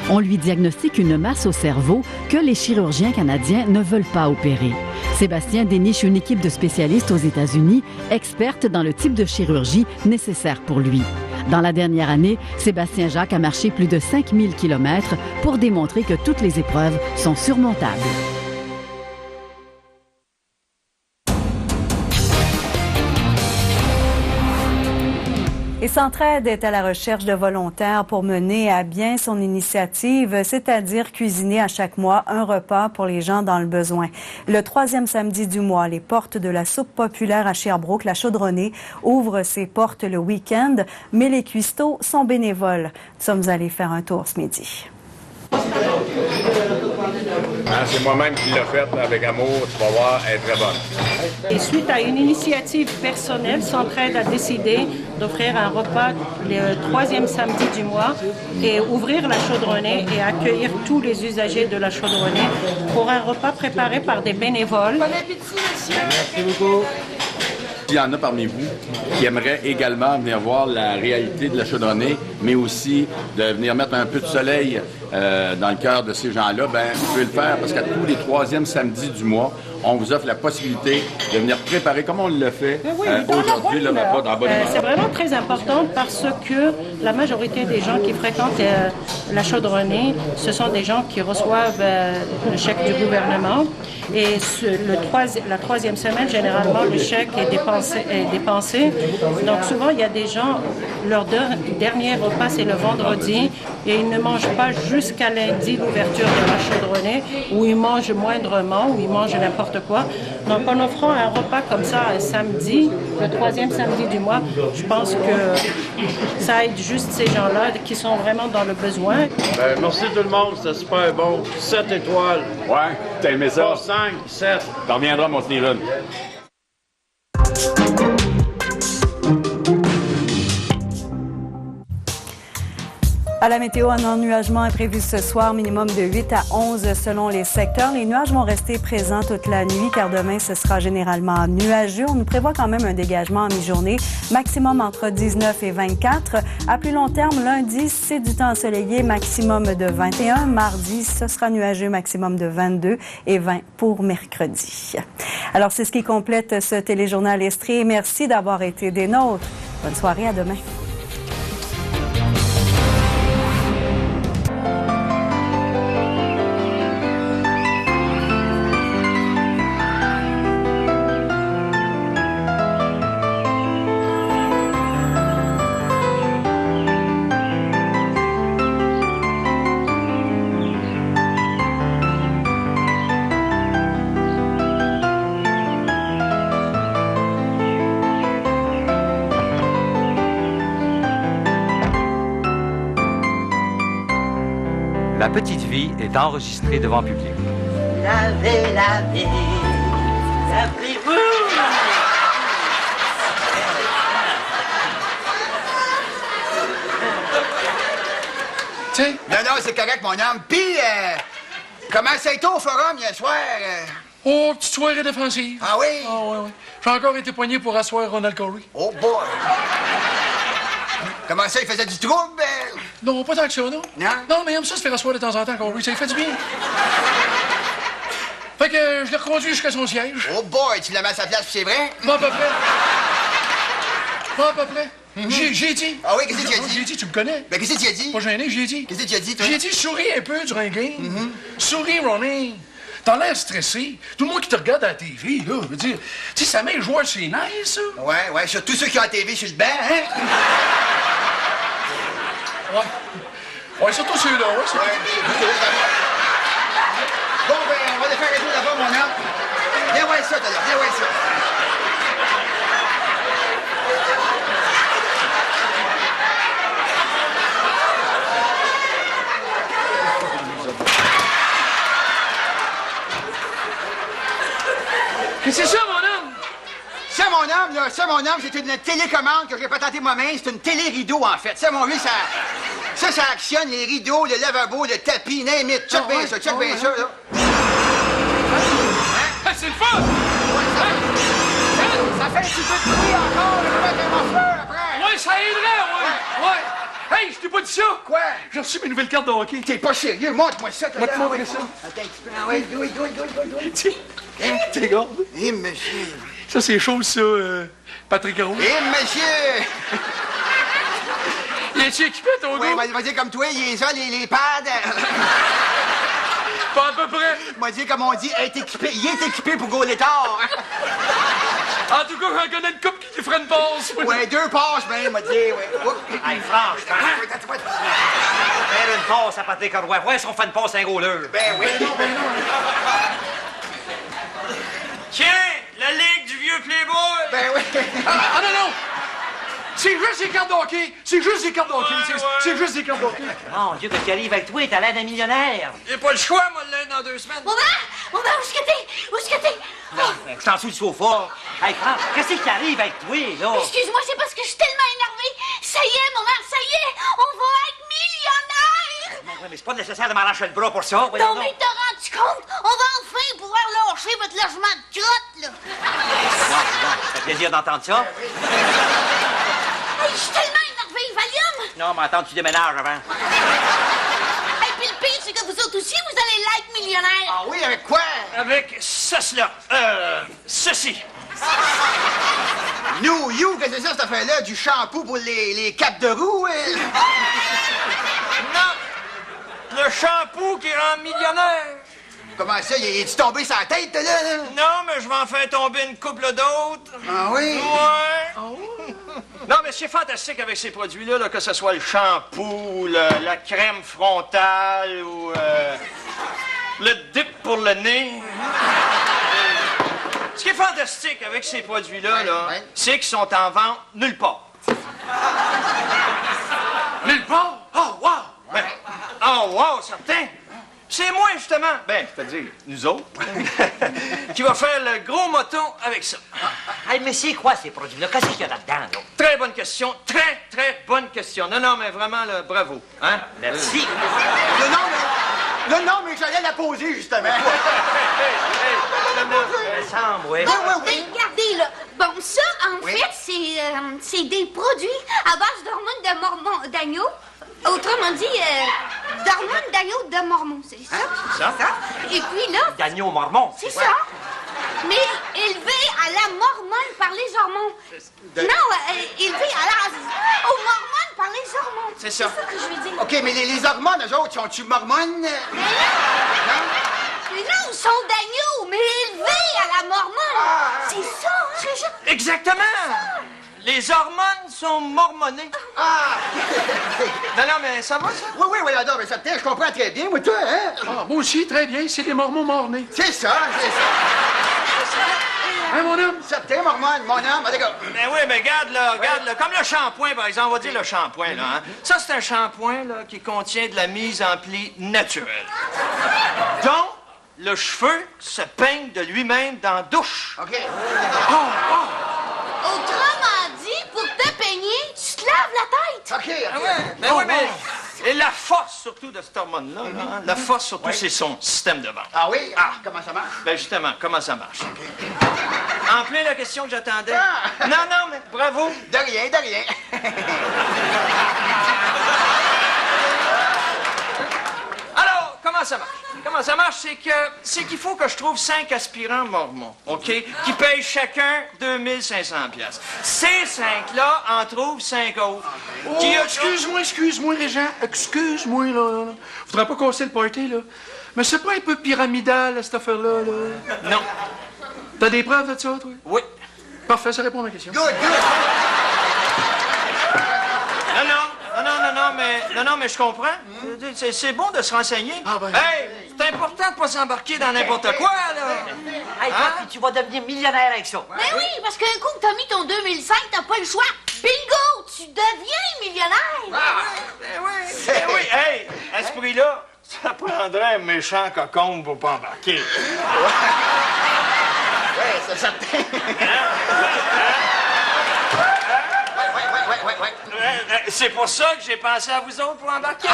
On lui diagnostique une masse au cerveau que les chirurgiens canadiens ne veulent pas opérer. Sébastien déniche une équipe de spécialistes aux États-Unis, expertes dans le type de chirurgie nécessaire pour lui. Dans la dernière année, Sébastien Jacques a marché plus de 5000 km pour démontrer que toutes les épreuves sont surmontables. Et Centraide est à la recherche de volontaires pour mener à bien son initiative, c'est-à-dire cuisiner à chaque mois un repas pour les gens dans le besoin. Le 3e samedi du mois, les portes de la soupe populaire à Sherbrooke, la Chaudronnée, ouvrent ses portes le week-end, mais les cuistots sont bénévoles. Nous sommes allés faire un tour ce midi. C'est moi-même qui l'ai faite avec amour, tu vas voir, elle est très bonne. Et suite à une initiative personnelle, Centraide a décidé d'offrir un repas le 3e samedi du mois et ouvrir la Chaudronnée et accueillir tous les usagers de la Chaudronnée pour un repas préparé par des bénévoles. Bon appétit, monsieur! Merci beaucoup. Il y en a parmi vous qui aimeraient également venir voir la réalité de la Chaudronnée, mais aussi de venir mettre un peu de soleil dans le cœur de ces gens-là, vous pouvez le faire parce qu'à tous les 3e samedis du mois, on vous offre la possibilité de venir préparer, comme on le fait aujourd'hui, le repas dans la bonne humeur. C'est vraiment très important parce que la majorité des gens qui fréquentent la Chaudronnée, ce sont des gens qui reçoivent le chèque du gouvernement. Et la 3e semaine, généralement, le chèque est dépensé. Donc souvent, il y a des gens, leur dernier repas, c'est le vendredi, et ils ne mangent pas jusqu'à lundi, l'ouverture de la Chaudronnée, où ils mangent moindrement, où ils mangent n'importe quoi. Donc en offrant un repas comme ça un samedi, le 3e samedi du mois, je pense que ça aide juste ces gens-là qui sont vraiment dans le besoin. Merci tout le monde, c'était super bon. 7 étoiles. Ouais, t'as aimé ça? 5, 7. T'en reviendras, mon Steven. À la météo, un ennuagement est prévu ce soir, minimum de 8 à 11 selon les secteurs. Les nuages vont rester présents toute la nuit car demain, ce sera généralement nuageux. On nous prévoit quand même un dégagement en mi-journée, maximum entre 19 et 24. À plus long terme, lundi, c'est du temps ensoleillé, maximum de 21. Mardi, ce sera nuageux, maximum de 22 et 20 pour mercredi. Alors, c'est ce qui complète ce téléjournal Estrie. Merci d'avoir été des nôtres. Bonne soirée, à demain. petite vie est enregistrée devant public. Lavez, lavez, lavez-vous. Tiens. Non, c'est correct, mon homme. Puis, comment c'est au forum hier soir? Oh, petite soirée défensive. Ah oui? Ah oui. J'ai encore été poigné pour asseoir Ronald Corey. Oh boy! Comment ça, il faisait du trouble? Non, pas tant que ça, non. Non? Non, mais il aime ça se faire asseoir de temps en temps, Corey. Ça lui fait du bien. Fait que je l'ai reconduit jusqu'à son siège. Oh boy, tu l'as mis à sa place, c'est vrai? Pas à peu près. Pas à peu près. J'ai dit. Ah oui, qu'est-ce que tu as dit? J'ai dit, tu me connais. Ben, qu'est-ce que tu as dit? Pas gêné, j'ai dit. Qu'est-ce que tu as dit, toi? J'ai dit, souris un peu durant le game. Souris, Ronnie. T'as l'air stressé. Tout le monde qui te regarde à la TV, là, veut dire, tu sais, ça met les joueurs sur les nerfs, ça. Ouais, surtout ceux qui ont la TV sur le banc, hein? Ouais, surtout ceux-là, ouais. Bon, ben, on va les faire arrêter d'abord, mon homme. Viens voir ça, d'ailleurs, viens voir ça. Qu'est-ce que c'est ça, mon homme? Ça, mon homme, c'est une télécommande que j'ai patentée moi-même. C'est une télé-rideau, en fait. Ça, mon vieux, ça actionne les rideaux, le lavabo, le tapis, name it. Check bien ça, là. Hein? C'est le fun! Ça fait un petit peu de bruit encore, je vais mettre un morfleur après. Ouais, ça aiderait, ouais. Hey, je t'ai pas dit ça! Quoi? J'ai reçu mes nouvelles cartes de hockey. T'es pas sérieux? Montre-moi ça, toi. Montre-moi ça. Attends un petit peu. Ah ouais, go. Tiens, t'es garde. Eh, monsieur. Ça, c'est chaud, ça, Patrick Roux. Eh, monsieur! Il est-tu équipé, ton gars? Oui, vas-y comme toi, il est ça, les pads. Pas à peu près. M'a dit, comme on dit, il est équipé pour go l'étard. En tout cas, j'en connais une couple qui lui ferait une passe. Ouais, 2 passes, ben, m'a dit, ouais. Hey, franchement. Faire une passe à Patrick Roux. Ouais, si on fait une passe à un goaler. Ben oui. Ben non. Tiens, la Ligue du vieux Playboy. Ben oui. Ah non. C'est juste des cartes de hockey. C'est juste des cartes de hockey. C'est juste des cartes de hockey. Mon Dieu, qu'est-ce qui arrive avec toi? T'as l'air d'un millionnaire. J'ai pas le choix, moi, de l'être dans 2 semaines. Maman, où est-ce que t'es? Je suis en dessous du sofa. Hey, Franck, qu'est-ce qui arrive avec toi, là? Excuse-moi, c'est parce que je suis tellement énervée. Ça y est, maman, ça y est, on va être millionnaire. Mais c'est pas nécessaire de m'arracher le bras pour ça. Non, mais t'as rendu compte? On va enfin pouvoir lâcher votre logement de crotte, là. Ça fait plaisir d'entendre ça. Hey, je suis tellement énervée, Valium. Non, mais attends, tu déménages avant. Et puis le pire, c'est que vous autres aussi, vous allez l'être millionnaire. Ah oui, avec quoi? Avec ceci. You, qu'est-ce que c'est ça, cette affaire-là? Du shampoo pour les capes de roue? Non! Le shampoo qui rend millionnaire! Comment ça? Il est-tu tombé sur la tête, là? Non, mais je vais en faire tomber une couple d'autres. Ah oui? Ouais. Non, mais c'est fantastique avec ces produits-là, là, que ce soit le shampoo, la crème frontale ou le dip pour le nez. Ce qui est fantastique avec ces produits-là, c'est qu'ils sont en vente nulle part. Nulle part? Oh, wow! Ben, oh, wow, certain! C'est moi, justement, c'est-à-dire nous autres, qui va faire le gros moton avec ça. Hey, mais c'est quoi ces produits-là? Qu'est-ce qu'il y a là-dedans, là? Très bonne question, très bonne question. Non, mais vraiment, là, bravo. Hein? Merci. Non, mais j'allais la poser, justement. Oui. Regardez, là. Bon, ça, en fait, c'est des produits à base d'hormones d'agneau. Autrement dit, d'hormones d'agneau de mormon, c'est ça? C'est ça? Et puis là... D'agneau mormon? C'est ça. Mais élevé à la mormone par les hormones. Non, élevé aux mormones par les hormones. C'est ça. C'est ça que je veux dire. OK, mais les hormones, eux autres, sont-tu mormones? Mais non, ils sont d'agneau, mais élevés à la mormone. C'est ça, hein? Exactement. Les hormones sont mormonnées. Ah! Non, mais ça va, ça? Oui, non, mais ça je comprends très bien, moi, toi, hein? Ah, moi aussi, très bien, c'est les mormons mornés. C'est ça. Hein, mon homme? Certain, Mormon, mon homme. Allez, gars. Ben oui, mais regarde, là. Comme le shampoing, par exemple. On va dire le shampoing, là. Hein? Ça, c'est un shampoing, là, qui contient de la mise en pli naturelle. Donc, le cheveu se peigne de lui-même dans la douche. OK. Autrement dit, pour te peigner, tu te laves la tête. OK. Ah ouais? Ben oui, mais... Et la force, surtout, de cette hormone-là, là, hein? La force, surtout, c'est son système de vente. Ah oui? Comment ça marche? Ben justement, comment ça marche? En plein la question que j'attendais. Non, mais bravo. De rien, de rien. Alors, comment ça marche? Comment ça marche, c'est qu'il faut que je trouve 5 aspirants mormons, OK? Qui payent chacun 2500 $. Ces 5-là en trouvent 5 autres. Oh, excuse-moi, Régent. Excuse-moi, là. Faudrait pas casser le party, là. Mais c'est pas un peu pyramidal, cette affaire-là, là? Non. T'as des preuves de ça, toi? Oui. Parfait, ça répond à ma question. Good. Non, mais je comprends. C'est bon de se renseigner. Hey, c'est important de pas s'embarquer dans n'importe quoi, là. Hey, puis tu vas devenir millionnaire avec ça. Mais oui, parce qu'un coup que t'as mis ton 2005, t'as pas le choix. Bingo, tu deviens millionnaire. Ben oui. Hey, à ce prix-là, ça prendrait un méchant cocon pour pas embarquer. Ouais, c'est certain. Ouais. C'est pour ça que j'ai pensé à vous autres pour embarquer.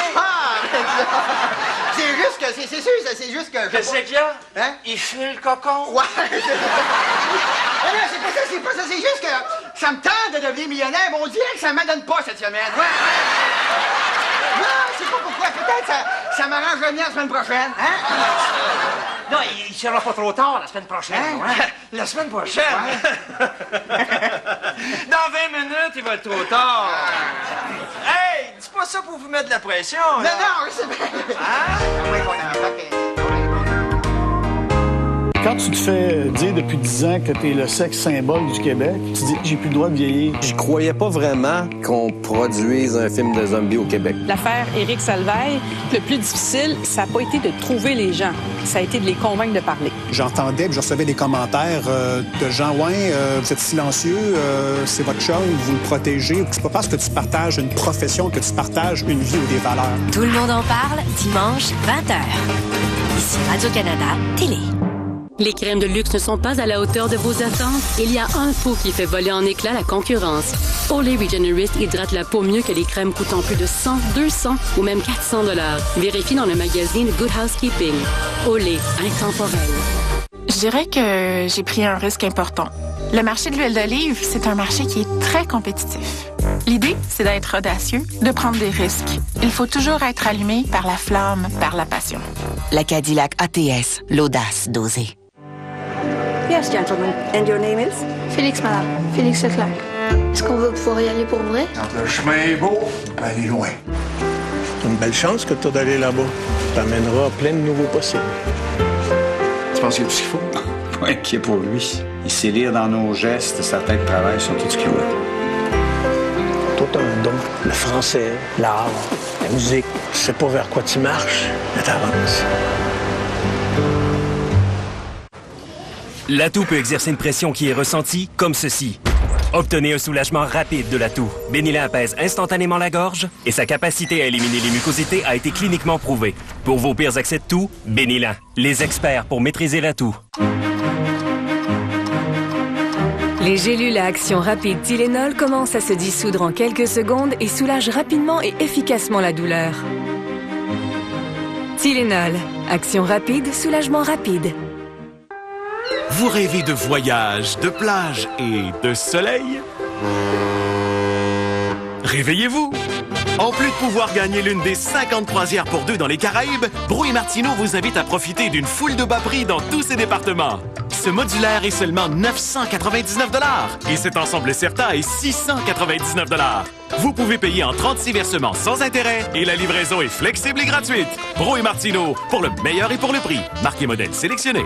C'est juste que, c'est sûr, c'est juste que... Qu'est-ce qu'il y a? Hein? Il file le cocon. Ouais. C'est pas ça, c'est juste que ça me tente de devenir millionnaire, mais on dirait que ça m'adonne pas cette semaine. Ouais. Non, je sais pas pourquoi, peut-être ça m'arrange de venir la semaine prochaine, hein? Non, il sera pas trop tard la semaine prochaine. Hein? La semaine prochaine? Dans 20 minutes, il va être trop tard. Hey, dis pas ça pour vous mettre de la pression. Non, c'est bien. Quand tu te fais dire depuis 10 ans que t'es le sexe symbole du Québec, tu dis j'ai plus le droit de vieillir. Je croyais pas vraiment qu'on produise un film de zombies au Québec. L'affaire Éric Salvaille, le plus difficile, ça n'a pas été de trouver les gens, ça a été de les convaincre de parler. J'entendais, je recevais des commentaires de gens, vous êtes silencieux, c'est votre chum, vous le protégez. C'est pas parce que tu partages une profession que tu partages une vie ou des valeurs. Tout le monde en parle, dimanche, 20h. Ici Radio-Canada, télé. Les crèmes de luxe ne sont pas à la hauteur de vos attentes. Il y a un pot qui fait voler en éclats la concurrence. Olay Regenerist hydrate la peau mieux que les crèmes coûtant plus de 100, 200 ou même 400 $. Vérifie dans le magazine Good Housekeeping. Olay, intemporel. Je dirais que j'ai pris un risque important. Le marché de l'huile d'olive, c'est un marché qui est très compétitif. L'idée, c'est d'être audacieux, de prendre des risques. Il faut toujours être allumé par la flamme, par la passion. La Cadillac ATS, l'audace d'oser. Yes, gentlemen. And your name is? Félix, madame. Félix Leclerc. Est-ce qu'on va pouvoir y aller pour vrai? Quand le chemin est beau, elle est loin. C'est une belle chance que tu as d'aller là-bas. Ça t'amènera plein de nouveaux possibles. Tu penses qu'il y a tout ce qu'il faut? Pas inquiet pour lui. Il sait lire dans nos gestes, sa tête travaille sur tout ce qu'il voit. Toi, t'as un don. Le français, l'art, la musique. Je sais pas vers quoi tu marches, mais t'avances. L'atout peut exercer une pression qui est ressentie comme ceci. Obtenez un soulagement rapide de l'atout. Benylin apaise instantanément la gorge et sa capacité à éliminer les mucosités a été cliniquement prouvée. Pour vos pires accès de toux, Benylin, les experts pour maîtriser l'atout. Les gélules à action rapide Tylenol commencent à se dissoudre en quelques secondes et soulagent rapidement et efficacement la douleur. Tylenol, action rapide, soulagement rapide. Vous rêvez de voyage, de plage et de soleil? Réveillez-vous! En plus de pouvoir gagner l'une des 50 croisières pour deux dans les Caraïbes, Bro & Martineau vous invite à profiter d'une foule de bas prix dans tous ses départements. Ce modulaire est seulement 999 $ et cet ensemble Certa est 699 $. Vous pouvez payer en 36 versements sans intérêt et la livraison est flexible et gratuite. Bro & Martineau, pour le meilleur et pour le prix. Marque et modèle sélectionné.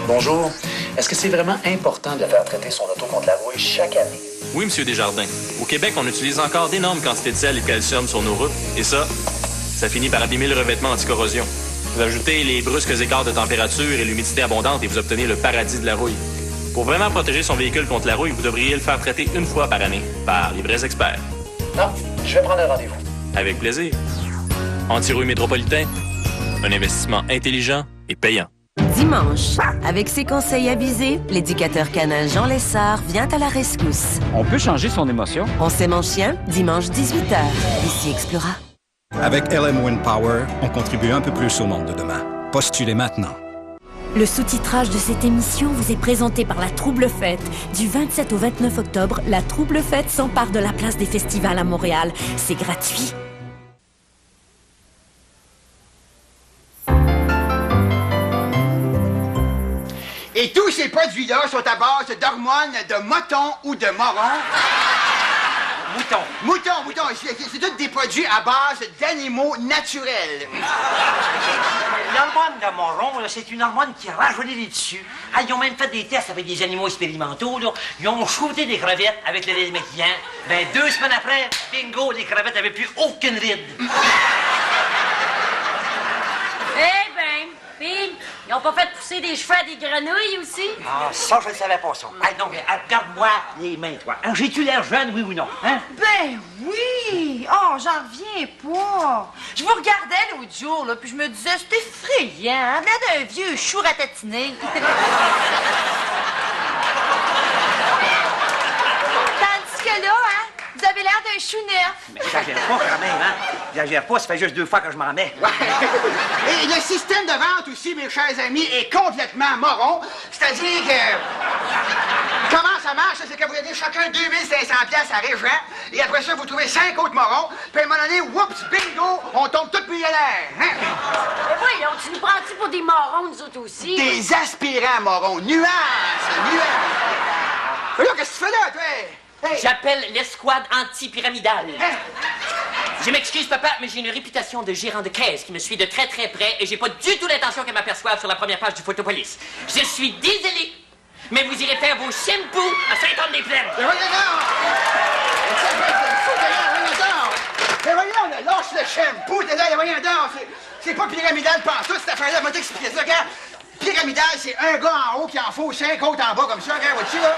Bonjour. Est-ce que c'est vraiment important de faire traiter son auto contre la rouille chaque année? Oui, M. Desjardins. Au Québec, on utilise encore d'énormes quantités de sel et de calcium sur nos routes. Et ça finit par abîmer le revêtement anti-corrosion. Vous ajoutez les brusques écarts de température et l'humidité abondante et vous obtenez le paradis de la rouille. Pour vraiment protéger son véhicule contre la rouille, vous devriez le faire traiter une fois par année par les vrais experts. Non, je vais prendre un rendez-vous. Avec plaisir. Anti-rouille métropolitain, un investissement intelligent et payant. Dimanche, avec ses conseils avisés, l'éducateur canin Jean Lessard vient à la rescousse. On peut changer son émotion. On sait mon chien, dimanche 18h, ici Explora. Avec LM Wind Power, on contribue un peu plus au monde de demain. Postulez maintenant. Le sous-titrage de cette émission vous est présenté par la Trouble Fête. Du 27 au 29 octobre, la Trouble Fête s'empare de la place des festivals à Montréal. C'est gratuit. Et tous ces produits-là sont à base d'hormones de moton ou de moron. Mouton. C'est tous des produits à base d'animaux naturels. L'hormone de moron, là, c'est une hormone qui rajeunit les tissus. Ah, ils ont même fait des tests avec des animaux expérimentaux. Là. Ils ont shooté des crevettes avec le lait démaquillant. Ben, 2 semaines après, bingo, les crevettes n'avaient plus aucune ride. Eh ben, puis, ils ont pas fait pousser des cheveux à des grenouilles aussi? Ah, ça, je ne savais pas ça. Ah, non, mais regarde-moi les mains, toi. Hein, j'ai-tu l'air jeune, oui ou non? Hein? Ben oui! Oh, j'en reviens pas. Je vous regardais l'autre jour, là, puis je me disais, c'est effrayant, hein? L'air d'un vieux chou ratatiné. Tandis que là, hein, vous avez l'air d'un chou neuf. Mais j'exagère pas quand même, hein? J'exagère pas, ça fait juste 2 fois que je m'en mets. Ouais. Et le système de vente aussi, mes chers amis, est complètement moron. C'est-à-dire que... Comment ça marche? C'est que vous donnez chacun 2500$ à Régent, et après ça, vous trouvez 5 autres morons, puis à un moment donné, whoops, bingo, on tombe tous millionnaires. Hein? Mais voyons, tu nous prends-tu pour des morons, nous autres aussi? Des aspirants morons. Nuance. Mais là, qu'est-ce que tu fais là, toi? Hey. J'appelle l'escouade anti-pyramidale. Je m'excuse, papa, mais j'ai une réputation de gérant de caisse qui me suit de très très près et j'ai pas du tout l'intention qu'elle m'aperçoive sur la première page du Photopolis. Je suis désolé, mais vous irez faire vos shampoos à Saint-Anne-des-Plaines. Mais voyons, lâche le shampoo, t'es là, voyons donc. C'est pas pyramidal pantoute, cette affaire-là, moi t'expliquer ça, regarde. Pyramidal, c'est un gars en haut qui en faut 5 autres en bas, comme ça, regarde, vois-tu, là?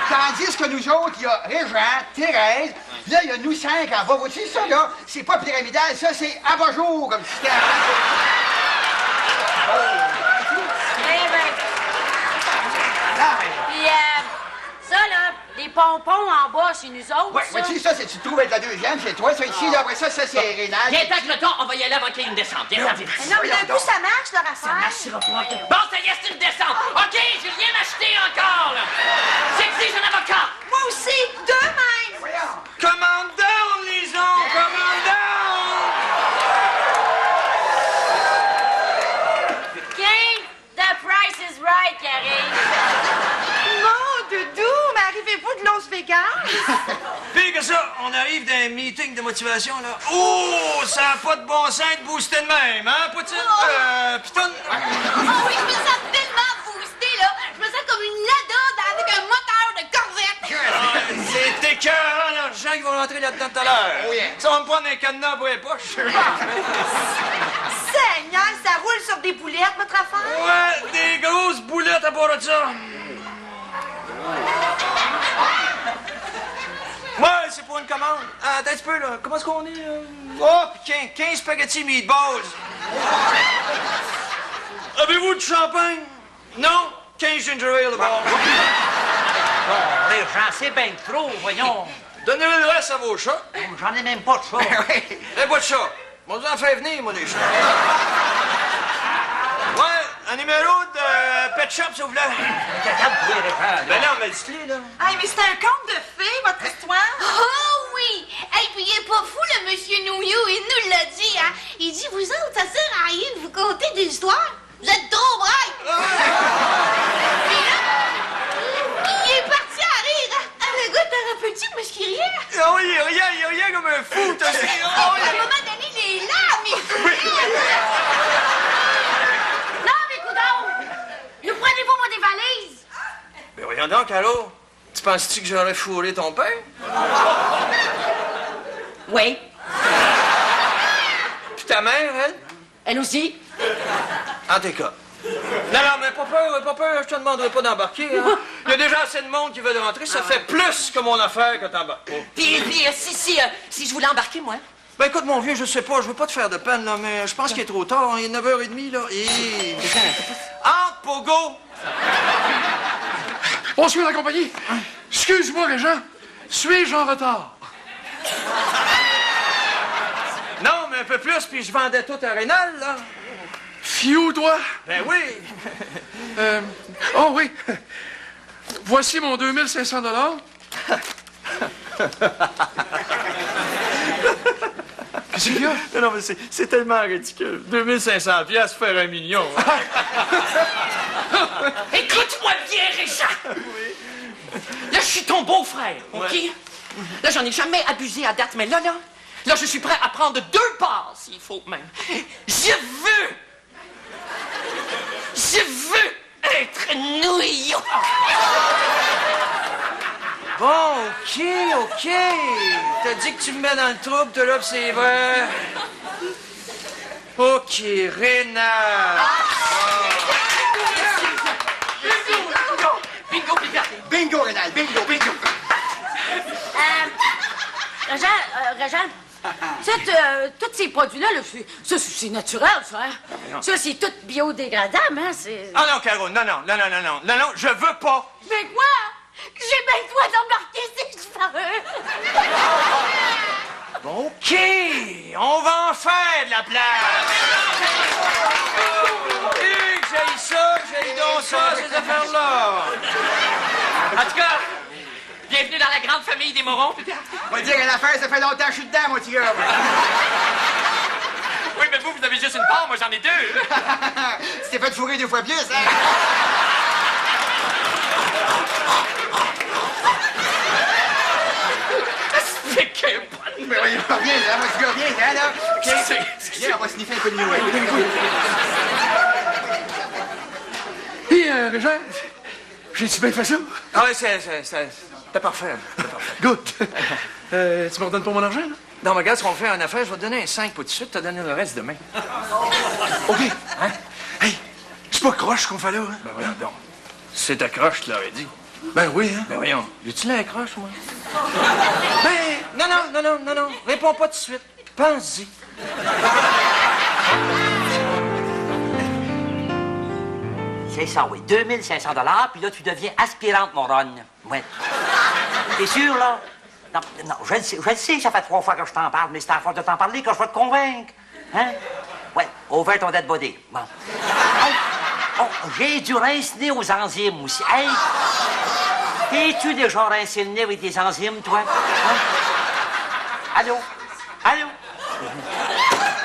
Tandis que nous autres, il y a Régent, Thérèse, puis là, il y a nous 5 en bas, vois-tu, ça, là? C'est pas pyramidal, ça, c'est abat-jour, comme si c'était... Puis, ça, là, les pompons en bas chez nous autres. Ouais, vois-tu, ça, c'est tu trouves avec la deuxième, c'est toi, ça, ici, là, après ça, c'est Rénal. Viens, tac le temps, on va y aller avant qu'il y ait une descente. Viens, viens. Non, mais d'un coup, ça marche, leur affaire. Ça marchera pas. Bon, ça y est, c'est une descente. OK, j'ai rien acheté encore, là. J'exige un avocat. Moi aussi, deux mêmes. Commande down, Lison, commande down! King, the price is right, qui arrive. Non, Doudou, mais arrivez-vous de Las Vegas? Pire que ça, on arrive d'un meeting de motivation, là. Oh, ça n'a pas de bon sens de booster de même, hein, Poutine? Piton? Oh oui, je me sens tellement boostée, là. Je me sens comme une Lada avec un moteur de corvette. C'est écœurant, l'argent qui va rentrer là-dedans tout à l'heure. Oh, yeah. Ça va me prendre un cadenas pour les poches. Seigneur, ça roule sur des boulettes, votre affaire? Ouais, des grosses boulettes à bord de ça. Ouais, c'est pour une commande. Attends un petit peu, là. Comment est-ce qu'on est, là? Oh, puis 15 spaghetti meatballs. Avez-vous du champagne? Non? 15 ginger ale, d'abord. Bon, j'en sais bien trop, voyons. Donnez-le le reste à vos chats. J'en ai même pas de chat. Eh, pas de chat. On vous en fait venir, moi, des chats. Ouais, un numéro de Pet Shop, s'il vous plaît. Ben non, mais dites-le, là. Hey, mais c'est un conte de fées, votre histoire? Oh oui! Hey, puis il est pas fou, le monsieur Nouillou, il nous l'a dit, hein? Il dit, vous autres, ça sert à rien de vous conter des histoires. Vous êtes trop bright! Puis là, il est parti à rire, hein? Le gars thérapeutique, parce qu'il riait. Oh, il rien comme un fou, t'as dit. À un moment donné, les larmes, il riait. Non, mais coudonc! Nous prenez-vous, moi, des valises? Ben voyons donc, allô? Tu penses-tu que j'aurais fourré ton père? Oui. Puis ta mère, elle? Elle aussi? En tout cas. Non, mais pas peur, je te demanderai pas d'embarquer. Hein. Il y a déjà assez de monde qui veut rentrer, ça fait plus que mon affaire que t'embarques pas. Puis, si je voulais embarquer, moi? Ben écoute, mon vieux, je sais pas, je veux pas te faire de peine, là, mais je pense qu'il est trop tard, il est 9h30, là. Et... Entre, Pogo! Bonsoir la compagnie. Excuse-moi, Régent. Suis-je en retard? Non, mais un peu plus, puis je vendais tout à Rénal, là. Fiou, toi? Ben oui. Oh oui. Voici mon 2500 $. Qu'est-ce qu'il y a? Non, mais c'est tellement ridicule. 2500 piastres faire 1 million. Écoute-moi bien, Richard! Oui. Là, je suis ton beau-frère, OK? Ouais. Là, j'en ai jamais abusé à date, mais là, je suis prêt à prendre 2 parts, s'il faut même. Je veux être nouillon! Bon, OK. T'as dit que tu me mets dans le trouble, toi, là, pis c'est vrai. OK, Rénal. Bingo, Rénal, bingo. Régent, tous ces produits-là, c'est naturel, ça. Hein? Ça, c'est tout biodégradable, hein? Ah non, Caro, non, je veux pas. Mais quoi? J'ai bien le droit d'embarquer si je veux. Bon, OK, on va en faire de la place. J'ai donc ça, ces affaires-là. En tout cas, bienvenue dans la grande famille des morons. On va dire une affaire, ça fait longtemps que je suis dedans, mon petit gars. Oui, mais vous avez juste une part, moi j'en ai 2. Tu t'es fait fourrer 2 fois plus, hein? Mais voyons, viens, là, mon petit gars, viens, là. OK? Viens, on va sniffer un peu de nous. Puis, Régent, j'ai-tu bien fait ça? Ah oui, c'était parfait. Good. Tu me redonnes pas mon argent, là? Non, mais regarde, ce qu'on fait en affaire, je vais te donner un 5 pour tout de suite, te donner le reste demain. OK. Hein? Hey, c'est pas croche qu'on fait là, hein? Ben voyons donc. C'est ta croche, tu l'aurais dit. Ben oui, hein? Ben voyons. J'ai-tu la croche, moi? Ben, non. Réponds pas tout de suite. Pense-y. C'est ça, oui. 2500 $, puis là, tu deviens aspirante, mon Ron. Ouais. T'es sûr, là? Non, je le sais que ça fait 3 fois que je t'en parle, mais c'est à force de t'en parler que je vais te convaincre. Hein? Ouais, over ton dead body. Bon. Hey, j'ai du rince-nez aux enzymes aussi. Hey! T'es-tu déjà rincé le nez avec des enzymes, toi? Hein? Allô?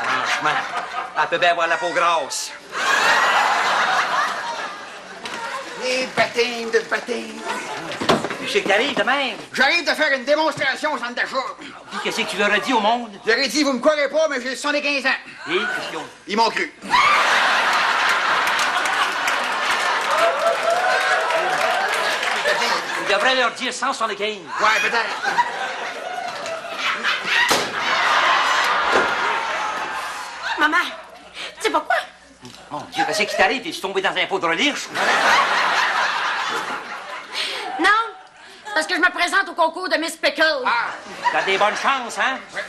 Franchement, elle peut bien avoir la peau grasse. Les baptêmes de baptême. Je sais que t'arrives de même. J'arrive de faire une démonstration au centre d'achat. Puis qu'est-ce que tu leur as dit au monde? Je leur ai dit, vous me croirez pas, mais j'ai 75 ans. Et qu'est-ce qu'ils ont? Ils m'ont cru. Tu devrais leur dire 175. Ouais, peut-être. Maman, tu sais pas quoi? Mon Dieu, qu'est-ce qui t'arrive? Es-tu tombé dans un pot de relish? Non, parce que je me présente au concours de Miss Pickle. Ah, t'as des bonnes chances, hein? Mais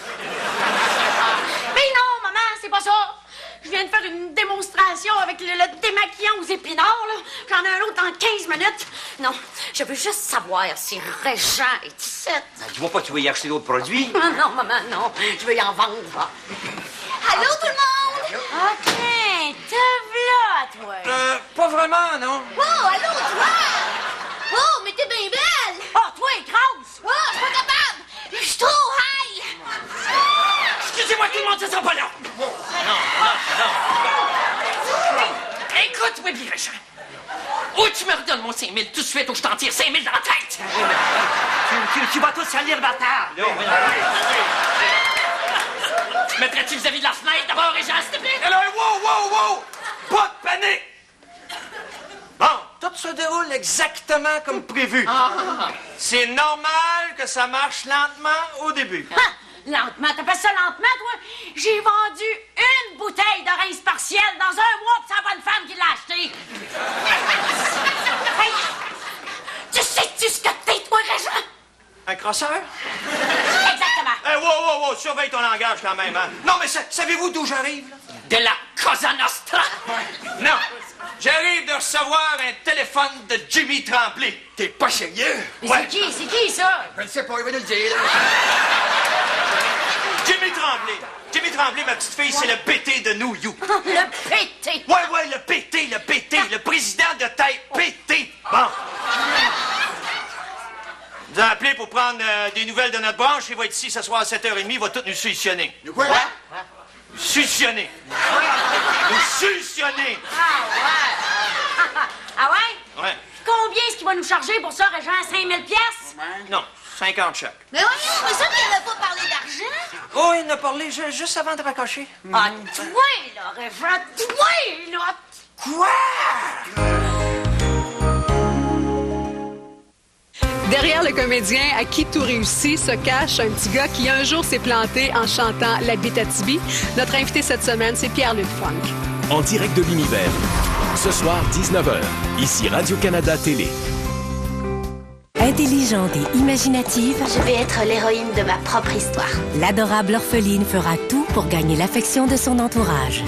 non, maman, c'est pas ça. Je viens de faire une démonstration avec le démaquillant aux épinards, là. J'en ai un autre en 15 minutes. Non, je veux juste savoir si Régent est ici. Tu vois pas que tu veux y acheter d'autres produits? Non, maman, non. Je veux y en vendre. Allô, tout le monde? OK, te v'là, toi. Pas vraiment, non. Oh, allô, toi? Oh, mais t'es bien belle! Oh, toi, écrase! Oh, je suis pas capable! Je suis trop high! Excusez-moi, tout le monde, ça sera pas là! Non. Écoute, oui, bien, Richard. Ou tu me redonnes mon 5 000 tout de suite, ou je t'en tire 5 000 dans la tête! Tu vas tout salir ma table! Mettrais-tu vis-à-vis de la fenêtre d'abord, Régent, s'il te plaît? Alors, wow! Pas de panique! Bon, tout se déroule exactement comme prévu. C'est normal que ça marche lentement au début. Lentement? T'appelles ça lentement, toi? J'ai vendu une bouteille de rince par crosseur? Exactement. Wow, surveille ton langage quand même, hein? Non, mais savez-vous d'où j'arrive, là? De la Cosa Nostra? Non, j'arrive de recevoir un téléphone de Jimmy Tremblay. T'es pas sérieux? Mais c'est qui, ça? Je ne sais pas, il va nous le dire, là. Jimmy Tremblay. Jimmy Tremblay, ma petite fille, c'est le PT de New York. Le PT. Ouais, le PT, le président de tête PT. Bon. Il nous a appelé pour prendre des nouvelles de notre branche. Il va être ici ce soir à 7h30. Il va tout nous suitionner. De quoi? Suitionner. Nous suitionner. Ah ouais? Ouais. Combien est-ce qu'il va nous charger pour ça, Régent? 5000 pièces? Non, 50 chaque. Mais voyons, mais ça, il n'a pas parlé d'argent. Oh, il en a parlé juste avant de raccrocher. Ah, toi, là, Régent, toi, là! Quoi? Derrière le comédien à qui tout réussit se cache un petit gars qui un jour s'est planté en chantant l'Abitibi. Notre invité cette semaine, c'est Pierre-Luc Funk. En direct de l'univers. Ce soir, 19h. Ici Radio-Canada Télé. Intelligente et imaginative, Je vais être l'héroïne de ma propre histoire. l'adorable orpheline fera tout pour gagner l'affection de son entourage.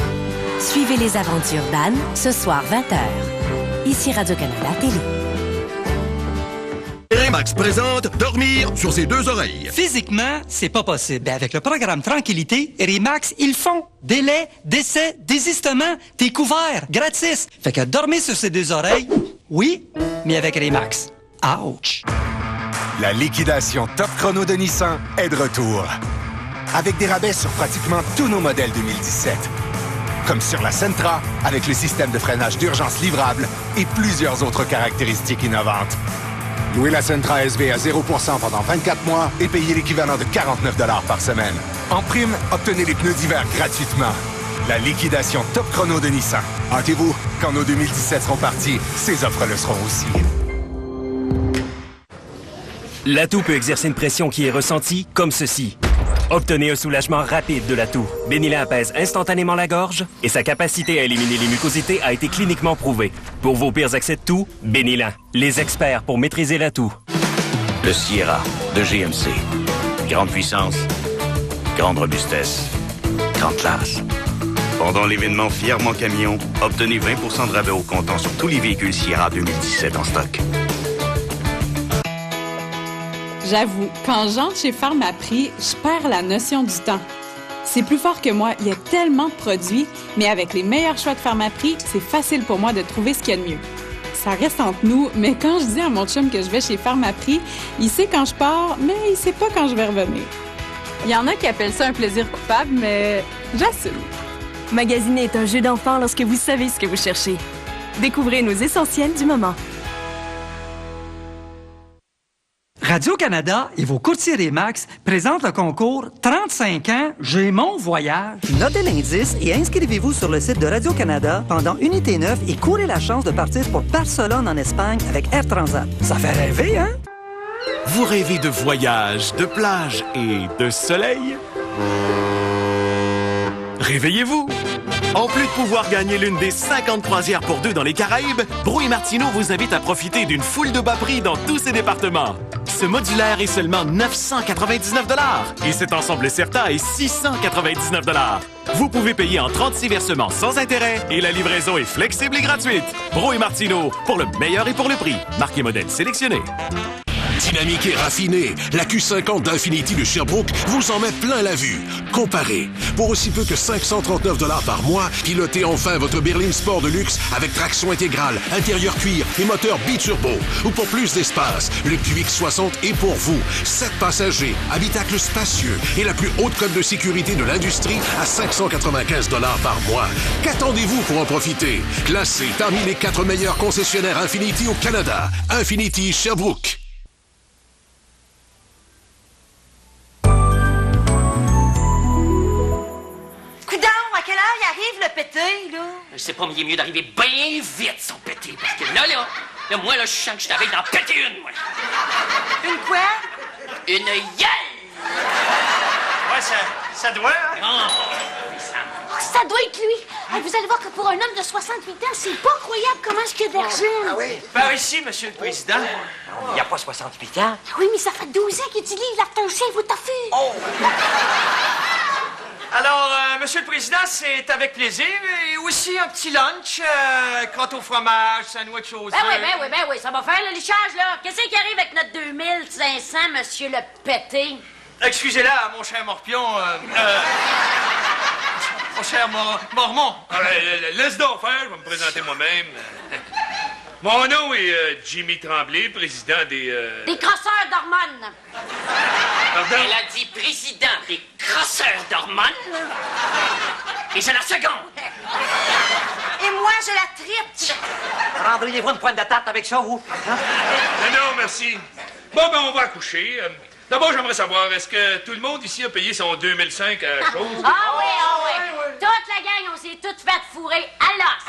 Suivez les aventures d'Anne, ce soir 20h. Ici Radio-Canada Télé. Remax présente Dormir sur ses deux oreilles. Physiquement, c'est pas possible. Ben, avec le programme Tranquillité, Remax, ils font. Délai, décès, désistement, t'es couvert, gratis. Fait que dormir sur ses deux oreilles, oui, mais avec Remax. Ouch! La liquidation Top Chrono de Nissan est de retour. Avec des rabais sur pratiquement tous nos modèles 2017. Comme sur la Sentra, avec le système de freinage d'urgence livrable et plusieurs autres caractéristiques innovantes. Louez la Sentra SV à 0% pendant 24 mois et payez l'équivalent de 49 $ par semaine. En prime, obtenez les pneus d'hiver gratuitement. La liquidation Top Chrono de Nissan. Hâtez-vous, quand nos 2017 seront partis, ces offres le seront aussi. L'atout peut exercer une pression qui est ressentie comme ceci. Obtenez un soulagement rapide de l'atout. Benilin apaise instantanément la gorge et sa capacité à éliminer les mucosités a été cliniquement prouvée. Pour vos pires accès de toux, Benilin, les experts pour maîtriser l'atout. Le Sierra de GMC. Grande puissance, grande robustesse, grande classe. Pendant l'événement Fièrement Camion, obtenez 20% de rabais au comptant sur tous les véhicules Sierra 2017 en stock. J'avoue, quand j'entre chez Pharmaprix, je perds la notion du temps. C'est plus fort que moi, il y a tellement de produits, mais avec les meilleurs choix de Pharmaprix, c'est facile pour moi de trouver ce qu'il y a de mieux. Ça reste entre nous, mais quand je dis à mon chum que je vais chez Pharmaprix, il sait quand je pars, mais il sait pas quand je vais revenir. Il y en a qui appellent ça un plaisir coupable, mais j'assume. Magasiner est un jeu d'enfant lorsque vous savez ce que vous cherchez. Découvrez nos essentiels du moment. Radio-Canada et vos courtiers Remax présentent le concours 35 ans, j'ai mon voyage. Notez l'indice et inscrivez-vous sur le site de Radio-Canada pendant Unité 9 et courez la chance de partir pour Barcelone en Espagne avec Air Transat. Ça fait rêver, hein? Vous rêvez de voyage, de plage et de soleil? Réveillez-vous! En plus de pouvoir gagner l'une des 50 croisières pour deux dans les Caraïbes, Brouille Martineau vous invite à profiter d'une foule de bas prix dans tous ses départements. Ce modulaire est seulement 999 $ et cet ensemble Certa est 699 $. Vous pouvez payer en 36 versements sans intérêt et la livraison est flexible et gratuite. Brouille Martineau, pour le meilleur et pour le prix. Marqué modèle sélectionné. Dynamique et raffinée, la Q50 d'Infinity de Sherbrooke vous en met plein la vue. Comparez. Pour aussi peu que 539 $ par mois, pilotez enfin votre berline sport de luxe avec traction intégrale, intérieur cuir et moteur biturbo. Ou pour plus d'espace, le QX60 est pour vous. 7 passagers, habitacle spacieux et la plus haute cote de sécurité de l'industrie à 595 $ par mois. Qu'attendez-vous pour en profiter? Classé parmi les 4 meilleurs concessionnaires Infinity au Canada. Infinity Sherbrooke. Je sais pas, mais il est mieux d'arriver bien vite sans péter. Parce que là, moi, je sens que je t'avais d'en péter une, moi. Une quoi? Une gueule! Ouais, ça doit, hein? Non, ça doit être lui. Hey, vous allez voir que pour un homme de 68 ans, c'est pas croyable comment est-ce qu'il y a d'argent. Ah oui? Par ici, Monsieur le Président. Il n'y a pas 68 ans. Oui, mais ça fait 12 ans qu'il utilise l'after shave au tofu. Oh! Alors, Monsieur le Président, c'est avec plaisir. Et aussi un petit lunch, crotte au fromage, sandwich aux œufs. Ben oui, ça va faire le lichage, là. Qu'est-ce qui arrive avec notre 2500, monsieur le pété? Excusez-la, mon cher Morpion. Mon cher Mormon. Laisse donc faire, je vais me présenter moi-même. Mon nom est Jimmy Tremblay, président des... Des crosseurs d'hormones. Pardon? Elle a dit président des crosseurs d'hormones. Et j'ai la seconde. Et moi, je la triple. Prendriez-vous une pointe de tarte avec ça, vous? Non, merci. Bon, ben, on va accoucher. D'abord, j'aimerais savoir, est-ce que tout le monde ici a payé son 2005 à chose? Ah oui. Toute la gang, on s'est toutes fait fourrer à l'os.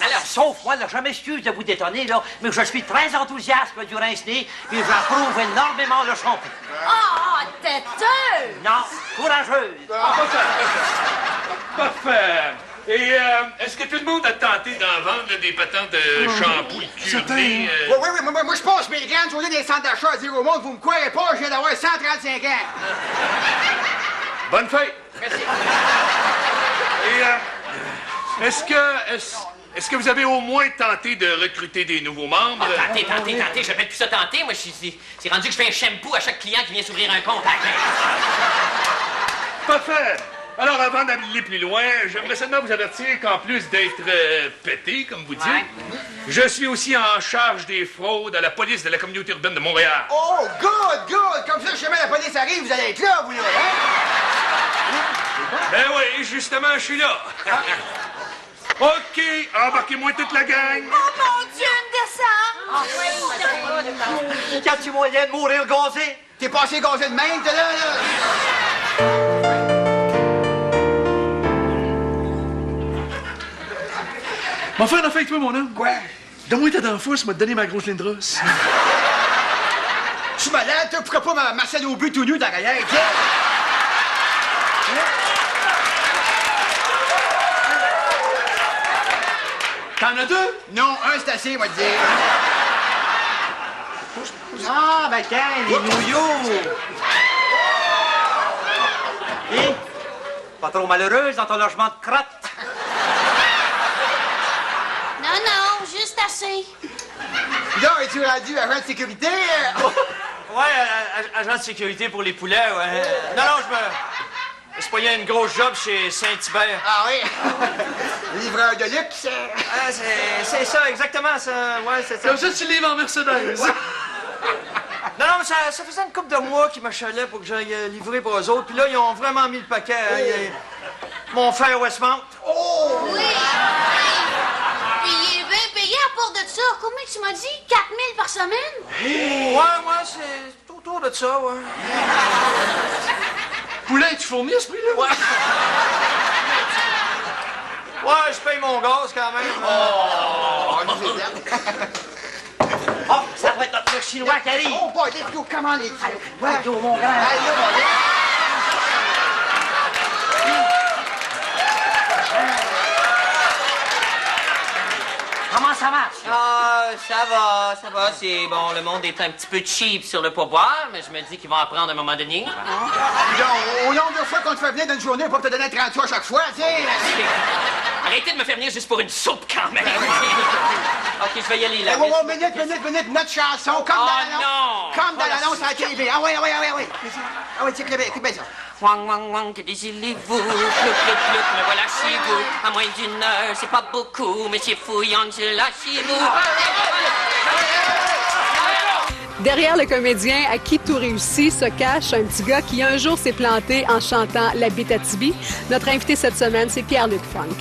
Alors, sauf moi, là, je m'excuse de vous détonner, là, mais je suis très enthousiaste du rince-nez, puis j'approuve énormément le shampoing. Oh, têteux! Non, courageuse. Parfait. Et est-ce que tout le monde a tenté d'en vendre là, des patentes de shampoing curé? Oui, moi, je passe mes grandes journées des centres d'achat à dire au monde, vous me croirez pas, je viens d'avoir 135 ans. Bonne fête. Merci. Et est-ce que vous avez au moins tenté de recruter des nouveaux membres? Tenter, j'appelle plus ça tenter. Moi, c'est rendu que je fais un shampoo à chaque client qui vient s'ouvrir un compte. Parfait. Alors, avant d'aller plus loin, j'aimerais seulement vous avertir qu'en plus d'être pété, comme vous dites, je suis aussi en charge des fraudes à la police de la communauté urbaine de Montréal. Oh, good! Comme ça, jamais la police arrive, vous allez être là, vous, là, hein? Ben oui, justement, je suis là. OK, embarquez-moi toute la gang. Oh, mon Dieu, une descente! Quand tu moyen de mourir gazé? T'es passé gazé de même, t'es là? M'en faire une affaire avec toi, mon homme. Quoi? Donne-moi ta dent fousse, m'a donné ma grosse ligne de rosse. Je suis malade, toi, pourquoi pas ma scène au but tout nu dans la carrière, tiens? T'en as deux? Non, un, c'est assez, moi, te dire. Ah, ben, tiens, les nouillots. Et? Pas trop malheureuse dans ton logement de crotte? Non, juste assez. Là, es-tu rendu agent de sécurité? Ouais, agent de sécurité pour les poulets, ouais. Non, je me suis pogné une grosse job chez Saint-Hubert. Ah oui? Livreur de luxe? C'est ça, exactement, ça. Ouais, c'est ça. Comme ça, tu livres en Mercedes. Non, mais ça faisait une couple de mois qu'ils m'achalaient pour que j'aille livrer pour eux autres. Puis là, ils ont vraiment mis le paquet. Mon frère Westmount. Oh! Oui. Puis il est bien payé à part de ça. Combien tu m'as dit? 4000 par semaine? Ouais, c'est autour de ça, ouais. Poulet, tu fournis à ce prix-là? Ouais. Ouais, je paye mon gaz quand même. Oh, ça va être notre chinois qui arrive. Oh, boy, let's go, comment les... Ouais, mon grand. Allez, là, mon gars. Comment ça marche? Ah, ça va. C'est bon, le monde est un petit peu cheap sur le pourboire, mais je me dis qu'ils vont apprendre à un moment donné. Donc, au nombre de fois qu'on te fait venir dans une journée pour te donner 30 sous à chaque fois, tu sais. Arrêtez de me faire venir juste pour une soupe, quand même. OK, je vais y aller, là. Minute, notre chanson, comme dans l'annonce. Non! Comme dans l'annonce à la TV. Ah oui. Ah oui, c'est écoute bien ça. Wang, wang, wang, que désirez-vous? Clouc, me voilà chez vous. À moins d'une heure, c'est pas beaucoup, mais c'est fouillant, je lâche chez vous. Derrière le comédien à qui tout réussit se cache un petit gars qui un jour s'est planté en chantant La Bite à Tibi. Notre invité cette semaine, c'est Pierre-Luc Funk.